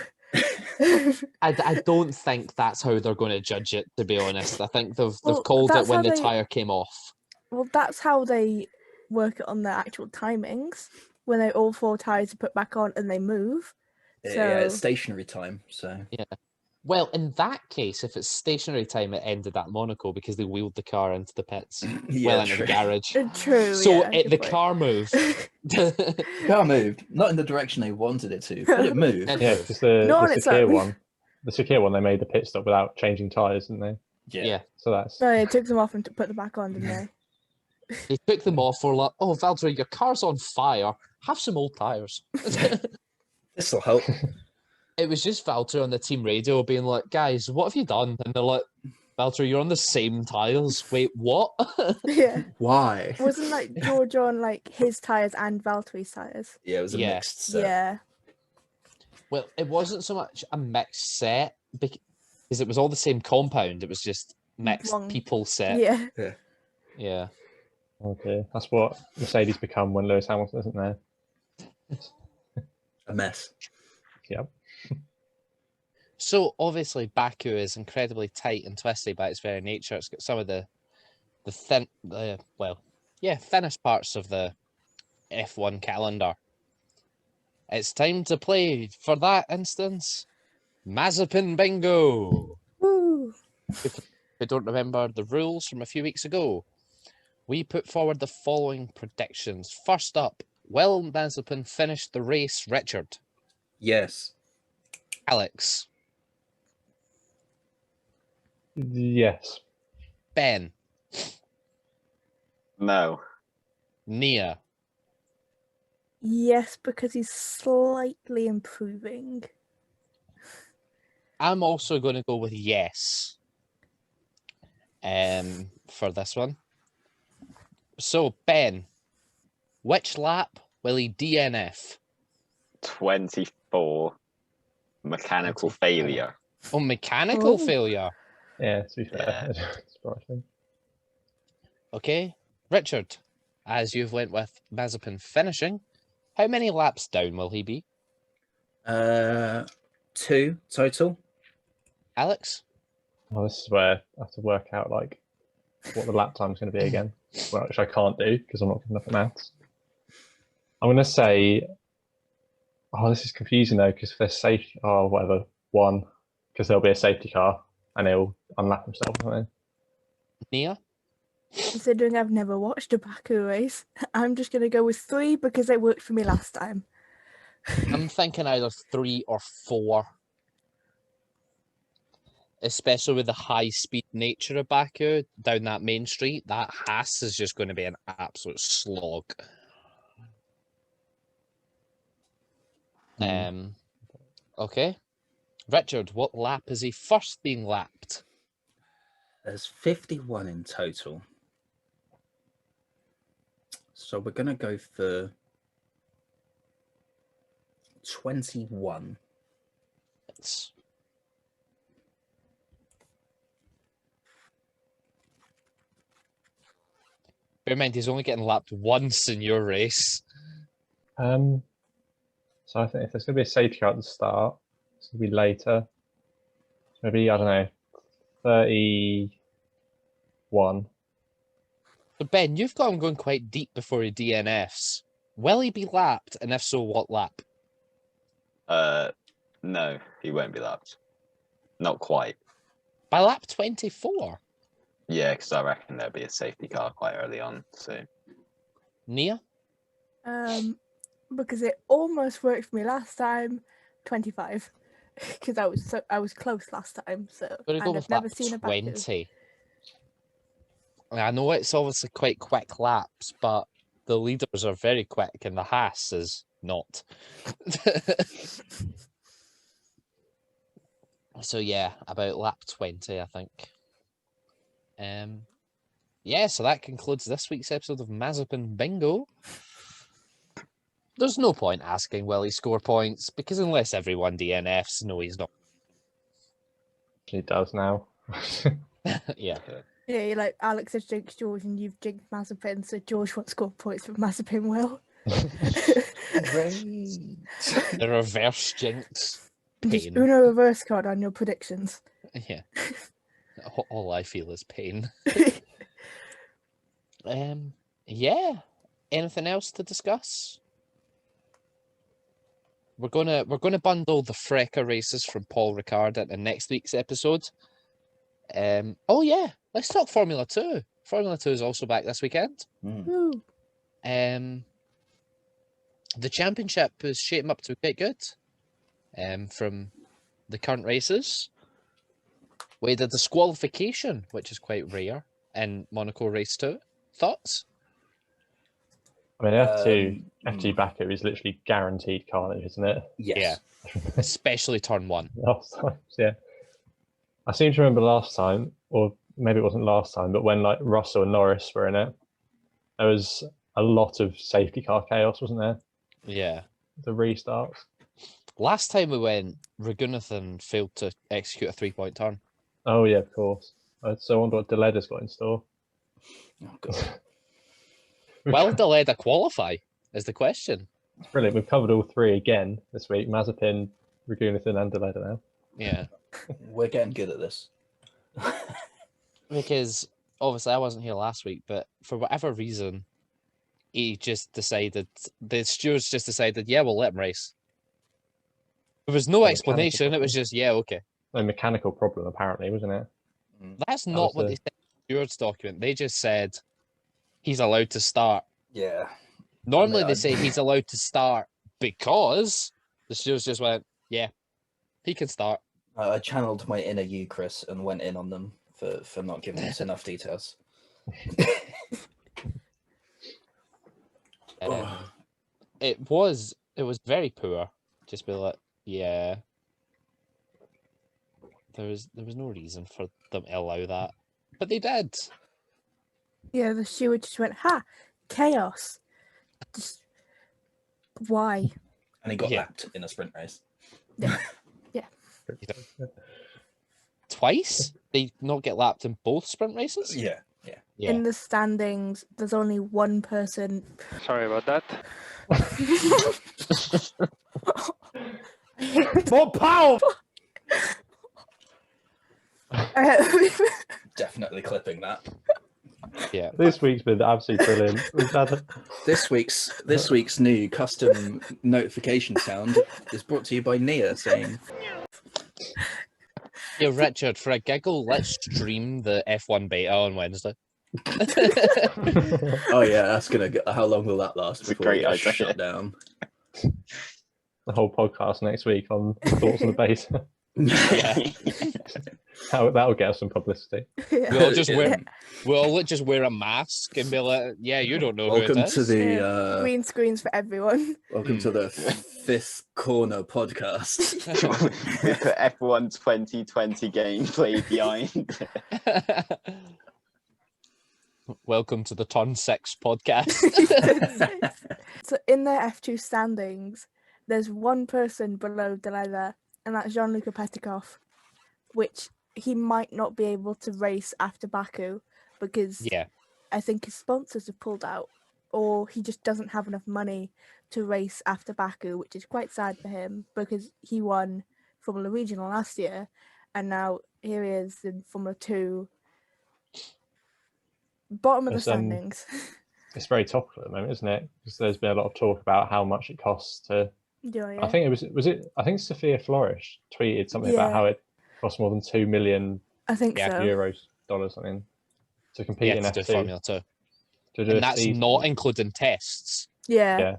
Speaker 1: I don't think that's how they're going to judge it, to be honest. I think they've
Speaker 3: Well,
Speaker 1: called it
Speaker 3: that's
Speaker 1: when
Speaker 3: how
Speaker 1: the
Speaker 3: they-
Speaker 1: tyre came off.
Speaker 3: Well, that's how they work it on the actual timings. When they all 4 tyres are put back on and they move.
Speaker 2: Yeah, it's
Speaker 3: So-
Speaker 2: stationary time. So
Speaker 1: Well, in that case, if it's stationary time, it ended at Monaco because they wheeled the car into the pits.
Speaker 2: yeah,
Speaker 1: into the
Speaker 2: true.
Speaker 1: garage.
Speaker 3: True.
Speaker 1: So
Speaker 3: yeah,
Speaker 1: the
Speaker 3: good point.
Speaker 1: car moved.
Speaker 2: Car moved, not in the direction they wanted it to, but it moved.
Speaker 1: It
Speaker 4: Yeah,
Speaker 1: moved.
Speaker 4: because the
Speaker 3: Not on its
Speaker 4: Sakir
Speaker 3: own.
Speaker 4: one, they made the pit stop without changing tyres, didn't they?
Speaker 1: Yeah.
Speaker 4: So that's
Speaker 3: No, they took them off and put them back on, didn't they?
Speaker 1: They took them off. Were like, "Oh, Valtteri, your car's on fire. Have some old tires."
Speaker 2: This will help.
Speaker 1: It was just Valtteri on the team radio being like, "Guys, what have you done?" And they're like, "Valtteri, you're on the same tires. Wait, what?"
Speaker 3: Yeah.
Speaker 2: Why?
Speaker 3: Wasn't like George on like his tyres and Valtteri's tyres?
Speaker 2: Yeah, it was a
Speaker 1: Yeah.
Speaker 2: mixed set.
Speaker 3: Yeah.
Speaker 1: Well, it wasn't so much a mixed set because it was all the same compound. It was just mixed
Speaker 3: Wrong.
Speaker 1: people set.
Speaker 3: Yeah.
Speaker 1: Yeah.
Speaker 4: okay. That's what Mercedes become when Lewis Hamilton isn't there.
Speaker 2: A mess.
Speaker 4: Yep.
Speaker 1: So obviously Baku is incredibly tight and twisty by its very nature. It's got some of the thinnest parts of the F1 calendar. It's time to play, for that instance, Mazepin Bingo.
Speaker 3: Woo.
Speaker 1: If you don't remember the rules from a few weeks ago, we put forward the following predictions. First up, will Mazepin finish the race, Richard?
Speaker 2: Yes.
Speaker 1: Alex?
Speaker 4: Yes.
Speaker 1: Ben?
Speaker 5: No.
Speaker 1: Nia?
Speaker 3: Yes, because he's slightly improving.
Speaker 1: I'm also going to go with yes for this one. So, Ben, which lap will he DNF?
Speaker 5: 24. Mechanical
Speaker 1: 24.
Speaker 5: failure.
Speaker 1: Oh, mechanical
Speaker 3: Oh.
Speaker 1: failure.
Speaker 4: Yeah, to be fair. Surprising.
Speaker 1: Okay. Richard, as you've went with Mazepin finishing, how many laps down will he be?
Speaker 2: 2 total.
Speaker 1: Alex?
Speaker 4: Oh, this is where I have to work out like what the lap time's going to be again, which I can't do because I'm not good enough at maths. I'm going to say, oh, this is confusing though because if there's safety, oh, whatever, 1, because there'll be a safety car. and he'll unlap himself or something.
Speaker 1: Nia?
Speaker 3: Considering I've never watched a Baku race, I'm just going to go with 3 because it worked for me last time.
Speaker 1: I'm thinking either 3 or 4. Especially with the high-speed nature of Baku down that main street, that Haas is just going to be an absolute slog. Okay. Richard, what lap is he first being lapped?
Speaker 2: There's 51 in total. So we're going to go for 21.
Speaker 1: It's... Bear in mind, he's only getting lapped once in your race.
Speaker 4: So I think if there's going to be a safety car at the start, it's going to be later. Maybe, I don't know, 31.
Speaker 1: So Ben, you've got him going quite deep before he DNFs. Will he be lapped? And if so, what lap?
Speaker 5: No, he won't be lapped. Not quite.
Speaker 1: By lap 24?
Speaker 5: Yeah, because I reckon there'll be a safety car quite early on. So
Speaker 1: Nia?
Speaker 3: Because it almost worked for me last time, 25. Because I was close last time, so
Speaker 1: Gonna go
Speaker 3: and
Speaker 1: with
Speaker 3: I've never
Speaker 1: lap
Speaker 3: seen a Baku.
Speaker 1: 20. I know it's obviously quite quick laps, but the leaders are very quick and the Haas is not. So yeah, about lap 20, I think. Yeah, so that concludes this week's episode of Mazepin Bingo. There's no point asking will he score points, because unless everyone DNFs, no, he's not.
Speaker 4: He does now.
Speaker 1: Yeah.
Speaker 3: Yeah, you're like Alex has jinxed George and you've jinxed Mazepin, so George won't score points, but Mazepin will.
Speaker 2: Great.
Speaker 1: The reverse jinx.
Speaker 3: Just
Speaker 1: Pain.
Speaker 3: Uno reverse card on your predictions.
Speaker 1: Yeah. All I feel is pain. Yeah. Anything else to discuss? We're gonna bundle the FRECA races from Paul Ricard into next week's episode. Oh yeah, let's talk Formula 2. Formula 2 is also back this weekend.
Speaker 3: Woo.
Speaker 1: The championship is shaping up to be quite good. From the current races. We had a disqualification, which is quite rare in Monaco race 2. Thoughts?
Speaker 4: I mean, F2 Baku is literally guaranteed carnage, isn't it?
Speaker 2: Yes.
Speaker 1: Yeah. Especially turn 1.
Speaker 4: Last time, yeah. I seem to remember last time, or maybe it wasn't last time, but when like Russell and Norris were in it, there was a lot of safety car chaos, wasn't there?
Speaker 1: Yeah.
Speaker 4: The restarts.
Speaker 1: Last time we went, Ragunathan failed to execute a 3-point turn.
Speaker 4: Oh yeah, of course. So I wonder what Deleda's got in store.
Speaker 2: Oh, God.
Speaker 1: Will Deleda qualify, is the question.
Speaker 4: Brilliant. We've covered all 3 again this week. Mazepin, Ragunathan and Deleda now.
Speaker 1: Yeah.
Speaker 2: We're getting good at this.
Speaker 1: Because, obviously, I wasn't here last week, but for whatever reason, he just decided, the stewards just decided, yeah, we'll let him race. There was no explanation, it was just, yeah, okay.
Speaker 4: A mechanical problem, apparently, wasn't it?
Speaker 1: That's not what they said in the stewards document. They just said, he's allowed to start.
Speaker 2: Yeah.
Speaker 1: Normally they say he's allowed to start because the stewards just went, yeah, he can start.
Speaker 2: I channeled my inner you, Chris, and went in on them for not giving us enough details.
Speaker 1: It was very poor. Just be like, yeah. There was no reason for them to allow that, but they did.
Speaker 3: Yeah, the steward just went, ha, chaos. Just why?
Speaker 2: And he got lapped in a sprint race.
Speaker 3: Yeah.
Speaker 1: Twice? They not get lapped in both sprint races?
Speaker 2: Yeah.
Speaker 3: In the standings, there's only one person.
Speaker 6: Sorry about that.
Speaker 2: More power!
Speaker 3: Uh,
Speaker 2: Definitely clipping that.
Speaker 1: Yeah.
Speaker 4: This week's been absolutely brilliant. We've had
Speaker 2: This week's new custom notification sound is brought to you by Nia saying,
Speaker 1: Yeah, Richard, for a giggle, let's stream the F1 beta on Wednesday.
Speaker 2: Oh yeah, that's gonna get. How long will that last
Speaker 5: It's a
Speaker 2: before it
Speaker 5: great
Speaker 2: gets
Speaker 5: idea.
Speaker 2: shut down?
Speaker 4: The whole podcast next week on thoughts on the beta.
Speaker 1: Yeah.
Speaker 4: That'll get us some publicity.
Speaker 3: Yeah.
Speaker 1: We'll just we'll just wear a mask and be like, yeah, you don't know who
Speaker 2: Welcome
Speaker 1: it is.
Speaker 2: to the
Speaker 3: Green screens for everyone.
Speaker 2: welcome to the Fifth Corner podcast.
Speaker 5: We put F1 2020 gameplay behind.
Speaker 1: Welcome to the Turn 6 podcast.
Speaker 3: So in their F2 standings, there's one person below Delilah, and that's Jean-Luc Petikov, which he might not be able to race after Baku because
Speaker 1: Yeah.
Speaker 3: I think his sponsors have pulled out, or he just doesn't have enough money to race after Baku, which is quite sad for him because he won Formula Regional last year, and now here he is in Formula 2, bottom of the
Speaker 4: It's,
Speaker 3: standings.
Speaker 4: It's very topical at the moment, isn't it? Because there's been a lot of talk about how much it costs to.
Speaker 3: Yeah.
Speaker 4: I think I think Sophia Flourish tweeted something about
Speaker 3: Yeah.
Speaker 4: how it costs more than 2 million
Speaker 3: I think
Speaker 1: Yeah,
Speaker 3: so.
Speaker 4: euros, dollars, something, to compete in
Speaker 1: to do
Speaker 4: F2.
Speaker 1: Formula 2.
Speaker 4: To do a
Speaker 1: And that's
Speaker 4: season.
Speaker 1: not including tests.
Speaker 3: Yeah.
Speaker 4: Yeah.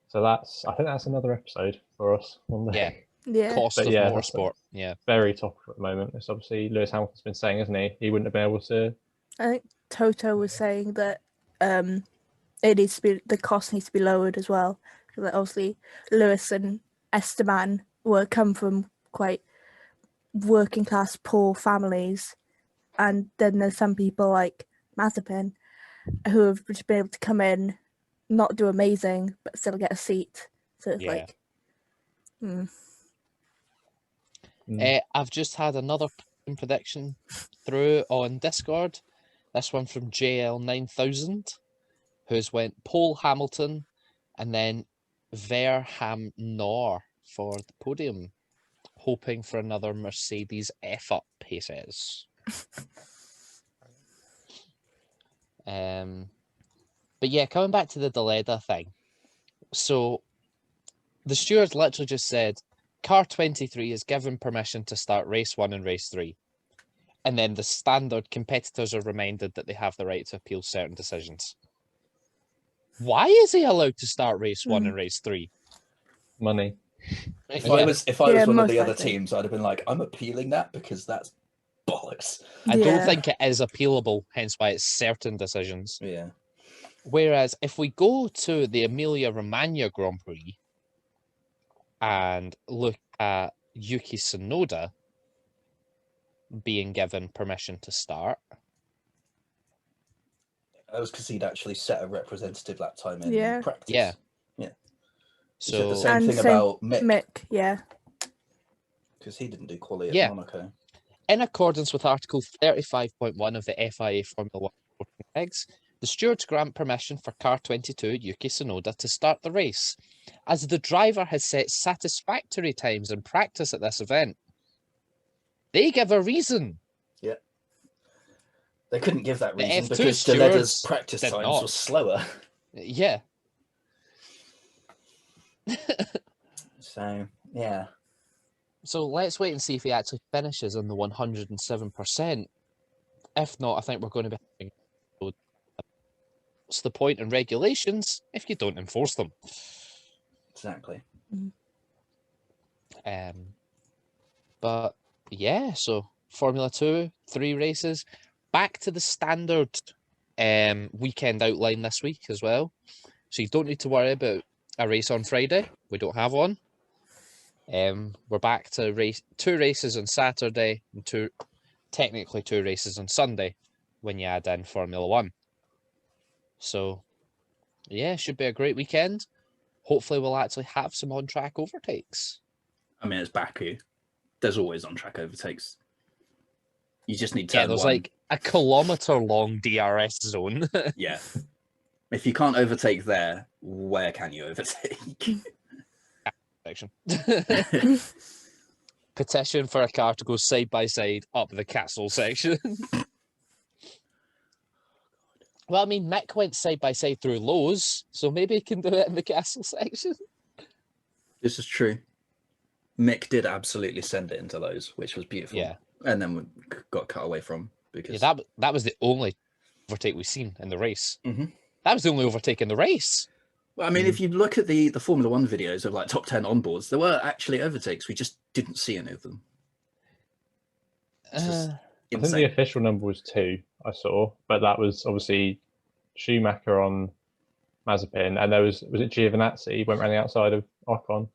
Speaker 4: So I think that's another episode for us.
Speaker 1: Yeah.
Speaker 3: Yeah.
Speaker 1: Cost
Speaker 4: But
Speaker 1: of
Speaker 4: yeah,
Speaker 1: motorsport. Yeah.
Speaker 4: Very topical at the moment. It's obviously Lewis Hamilton's been saying, isn't he? He wouldn't have been able to.
Speaker 3: I think Toto was saying that it needs to be, the cost needs to be lowered as well. Because obviously Lewis and Esteban come from quite working class poor families, and then there's some people like Mazepin who have just been able to come in, not do amazing, but still get a seat. So it's
Speaker 1: Yeah.
Speaker 3: like,
Speaker 1: I've just had another prediction through on Discord. This one from JL9000, who's went Pole Hamilton and then Verham Nor for the podium, hoping for another Mercedes F-up paces. But yeah, coming back to the Deleda thing. So the stewards literally just said, Car 23 is given permission to start race 1 and race 3. And then the standard competitors are reminded that they have the right to appeal certain decisions. Why is he allowed to start race 1 and race 3?
Speaker 4: Money.
Speaker 2: If
Speaker 1: Yeah.
Speaker 2: I was
Speaker 3: Yeah,
Speaker 2: one of
Speaker 3: most
Speaker 2: the other
Speaker 3: likely.
Speaker 2: teams, I'd have been like, I'm appealing that because that's bollocks.
Speaker 1: I don't
Speaker 3: Yeah.
Speaker 1: think it is appealable, hence why it's certain decisions.
Speaker 2: Yeah.
Speaker 1: Whereas if we go to the Emilia-Romagna Grand Prix and look at Yuki Tsunoda being given permission to start.
Speaker 2: That was because he'd actually set a representative lap time in
Speaker 3: Yeah.
Speaker 2: practice.
Speaker 1: Yeah.
Speaker 2: Yeah. He
Speaker 1: So
Speaker 2: said the same
Speaker 3: And
Speaker 2: thing
Speaker 3: same
Speaker 2: about Mick,
Speaker 3: Mick, yeah.
Speaker 2: because he didn't do quality
Speaker 1: Yeah.
Speaker 2: at Monaco.
Speaker 1: in accordance with Article 35.1 of the FIA Formula 1 regs, the stewards grant permission for car 22 Yuki Tsunoda to start the race, as the driver has set satisfactory times in practice at this event. They give a reason.
Speaker 2: Yeah. They couldn't give that
Speaker 1: The
Speaker 2: reason
Speaker 1: F2
Speaker 2: because
Speaker 1: stewards
Speaker 2: Deleda's practice
Speaker 1: did
Speaker 2: times
Speaker 1: not.
Speaker 2: were slower.
Speaker 1: Yeah.
Speaker 2: So, yeah.
Speaker 1: So let's wait and see if he actually finishes in the 107%. If not, I think we're going to be having... What's the point in regulations if you don't enforce them?
Speaker 2: Exactly.
Speaker 1: But yeah, so Formula 2, 3 races. Back to the standard weekend outline this week as well. So you don't need to worry about a race on Friday. We don't have one. We're back to 2 races on Saturday and technically 2 races on Sunday when you add in Formula 1. So yeah, should be a great weekend. Hopefully we'll actually have some on-track overtakes.
Speaker 2: I mean, it's Baku. There's always on-track overtakes. You just need
Speaker 1: Yeah,
Speaker 2: turn
Speaker 1: there's
Speaker 2: one.
Speaker 1: like a kilometre-long DRS zone.
Speaker 2: Yeah. If you can't overtake there, where can you overtake?
Speaker 1: Section. Petition for a car to go side by side up the castle section. Well, I mean, Mick went side by side through Lowe's, so maybe he can do it in the castle section.
Speaker 2: This is true. Mick did absolutely send it into those, which was beautiful.
Speaker 1: Yeah.
Speaker 2: And then we got cut away from
Speaker 1: Yeah,
Speaker 2: because
Speaker 1: that was the only overtake we've seen in the race.
Speaker 2: Mhm.
Speaker 1: That was the only overtake in the race.
Speaker 2: Well, I mean, if you look at the Formula One videos of like top 10 onboards, there were actually overtakes. We just didn't see any of them. It's just
Speaker 1: Uh,
Speaker 4: I think the
Speaker 2: insane.
Speaker 4: official number was 2, I saw, but that was obviously Schumacher on Mazepin, and there was it Giovinazzi went around the outside of Ocon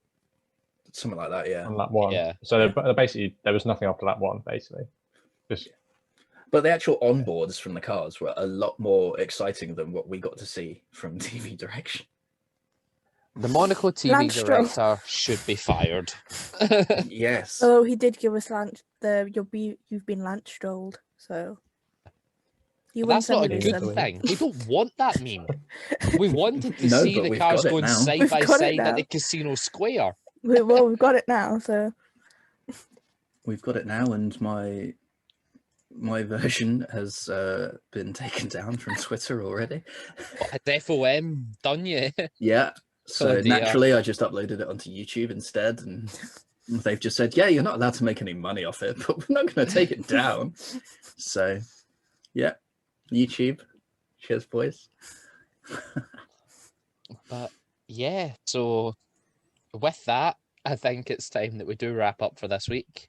Speaker 2: Something like that, yeah.
Speaker 4: on lap 1.
Speaker 1: Yeah.
Speaker 4: So basically there was nothing after lap 1, basically. Just
Speaker 2: But the actual onboards from the cars were a lot more exciting than what we got to see from TV direction.
Speaker 1: the Monaco TV
Speaker 3: Lance Stroll.
Speaker 1: director should be fired.
Speaker 2: Yes.
Speaker 3: Although he did give us you've been Lance Strolled, so you
Speaker 1: But that's not a
Speaker 3: wouldn't
Speaker 1: good
Speaker 3: send me lose
Speaker 1: thing. We don't want that meme. We wanted to
Speaker 2: No,
Speaker 1: see
Speaker 2: but
Speaker 1: the
Speaker 2: we've
Speaker 1: cars
Speaker 2: got it
Speaker 1: going
Speaker 2: now.
Speaker 1: side
Speaker 3: We've
Speaker 1: by
Speaker 3: got it
Speaker 1: side at
Speaker 3: now.
Speaker 1: the casino square.
Speaker 3: Well, we've got it now, so
Speaker 2: We've got it now, and my version has been taken down from Twitter already.
Speaker 1: What has FOM done you?
Speaker 2: Yeah. So
Speaker 1: Oh, dear.
Speaker 2: naturally, I just uploaded it onto YouTube instead, and they've just said, "Yeah, you're not allowed to make any money off it, but we're not going to take it down." So, yeah, YouTube, cheers, boys.
Speaker 1: But yeah, so with that, I think it's time that we do wrap up for this week.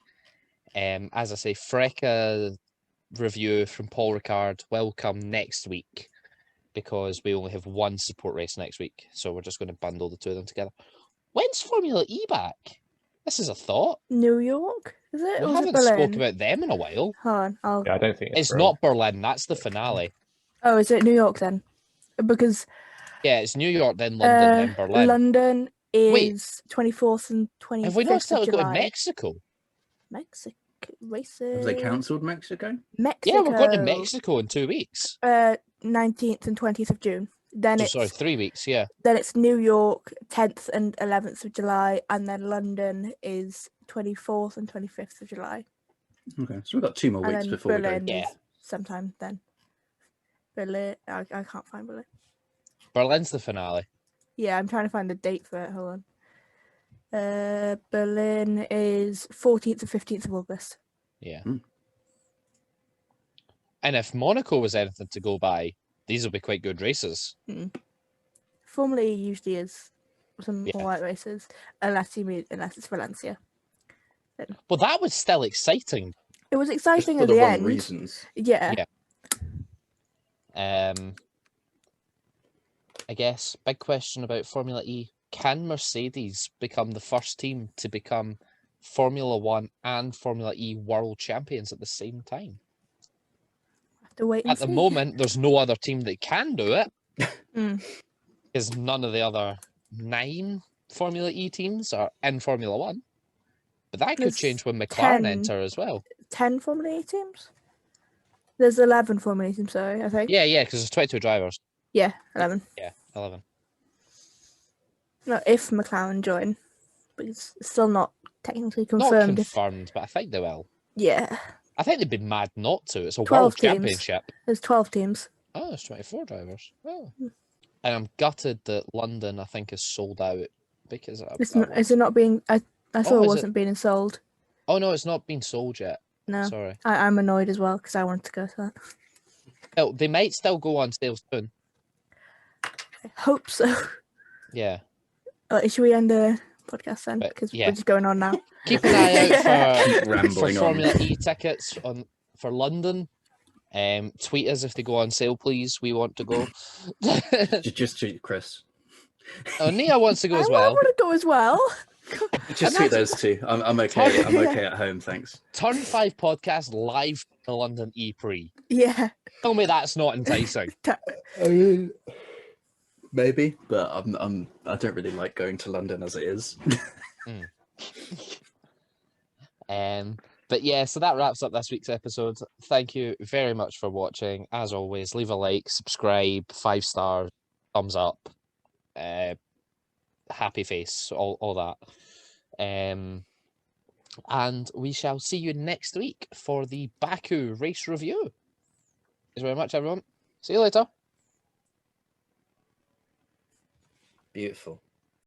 Speaker 1: As I say, FRECA review from Paul Ricard will come next week because we only have one support race next week. So we're just going to bundle the two of them together. When's Formula E back? This is a thought.
Speaker 3: New York, is it?
Speaker 1: We
Speaker 3: Or was it
Speaker 1: haven't
Speaker 3: Berlin?
Speaker 1: spoke about them in a while.
Speaker 3: Hold on,
Speaker 4: yeah, I don't think
Speaker 1: It's
Speaker 4: real.
Speaker 1: not Berlin, that's the finale.
Speaker 3: Oh, is it New York then? Because
Speaker 1: Yeah, it's New York, then London, then Berlin.
Speaker 3: London
Speaker 1: Wait.
Speaker 3: is 24th and 25th
Speaker 1: Have we not
Speaker 3: of
Speaker 1: still got to
Speaker 3: July.
Speaker 1: Mexico?
Speaker 3: Mexico races.
Speaker 2: Have they cancelled Mexico?
Speaker 3: Mexico.
Speaker 1: Yeah, we're going to Mexico in 2 weeks.
Speaker 3: 19th and 20th of June. Then
Speaker 1: Oh,
Speaker 3: it's
Speaker 1: sorry, 3 weeks, yeah.
Speaker 3: then it's New York 10th and 11th of July, and then London is 24th and 25th of July.
Speaker 2: Okay, so we've got 2 more
Speaker 3: And
Speaker 2: weeks
Speaker 3: then
Speaker 2: before
Speaker 3: Berlin
Speaker 2: we go.
Speaker 1: Yeah.
Speaker 3: is sometime then. Berlin, I can't find Berlin.
Speaker 1: Berlin's the finale.
Speaker 3: Yeah, I'm trying to find the date for it. Hold on. Berlin is 14th and 15th of August.
Speaker 1: Yeah.
Speaker 2: Hmm.
Speaker 1: And if Monaco was anything to go by, these will be quite good races.
Speaker 3: Formula E usually is some
Speaker 1: Yeah.
Speaker 3: alright races, unless it's Valencia.
Speaker 1: Well, that was still exciting.
Speaker 3: It was
Speaker 2: Just
Speaker 3: exciting
Speaker 2: for
Speaker 3: at
Speaker 2: the
Speaker 3: the
Speaker 2: wrong
Speaker 3: end.
Speaker 2: reasons.
Speaker 3: Yeah.
Speaker 1: Yeah. I guess big question about Formula E: can Mercedes become the first team to become Formula One and Formula E world champions at the same time?
Speaker 3: Have to wait and
Speaker 1: At the
Speaker 3: see.
Speaker 1: moment, there's no other team that can do it
Speaker 3: Mm.
Speaker 1: because none of the other 9 Formula E teams are in Formula One. But that could
Speaker 3: There's
Speaker 1: change when McLaren
Speaker 3: 10.
Speaker 1: enter as well.
Speaker 3: 10 Formula E teams? There's 11 Formula E teams, sorry, I think.
Speaker 1: Yeah, because there's 22 drivers.
Speaker 3: Yeah, 11.
Speaker 1: Yeah, 11.
Speaker 3: No, if McLaren join. But it's still not technically
Speaker 1: Not
Speaker 3: confirmed.
Speaker 1: confirmed, but I think they will.
Speaker 3: Yeah.
Speaker 1: I think they'd be mad not to. It's a
Speaker 3: 12
Speaker 1: world
Speaker 3: teams.
Speaker 1: championship.
Speaker 3: There's 12 teams.
Speaker 1: Oh, there's 24 drivers. Oh. And I'm gutted that London, I think, is sold out because
Speaker 3: Is it not being... I thought
Speaker 1: Oh,
Speaker 3: it
Speaker 1: is
Speaker 3: wasn't being sold.
Speaker 1: Oh no, it's not been sold yet.
Speaker 3: No.
Speaker 1: Sorry.
Speaker 3: I'm annoyed as well because I wanted to go to that.
Speaker 1: Oh, they might still go on sale soon.
Speaker 3: I hope so.
Speaker 1: Yeah.
Speaker 3: Should we end the podcast then?
Speaker 1: But,
Speaker 3: Because
Speaker 1: yeah.
Speaker 3: we're just going on now.
Speaker 1: Keep an eye out
Speaker 2: Keep
Speaker 1: for
Speaker 2: rambling on.
Speaker 1: Formula E tickets for London. Tweet us if they go on sale, please. We want to go.
Speaker 2: Just cheat, Chris.
Speaker 1: Oh, Nia wants to go as
Speaker 3: I
Speaker 1: well.
Speaker 3: want to go as well.
Speaker 2: Just tweet those two. I'm okay. I'm okay at home, thanks.
Speaker 1: Turn 5 podcast live from the London E Prix.
Speaker 3: Yeah.
Speaker 1: Tell me that's not enticing.
Speaker 2: I mean, maybe, but I don't really like going to London as it is.
Speaker 1: But yeah, so that wraps up this week's episode. Thank you very much for watching. As always, leave a like, subscribe, 5 stars, thumbs up, happy face, all that. And we shall see you next week for the Baku race review. Thanks very much, everyone. See you later.
Speaker 2: Beautiful.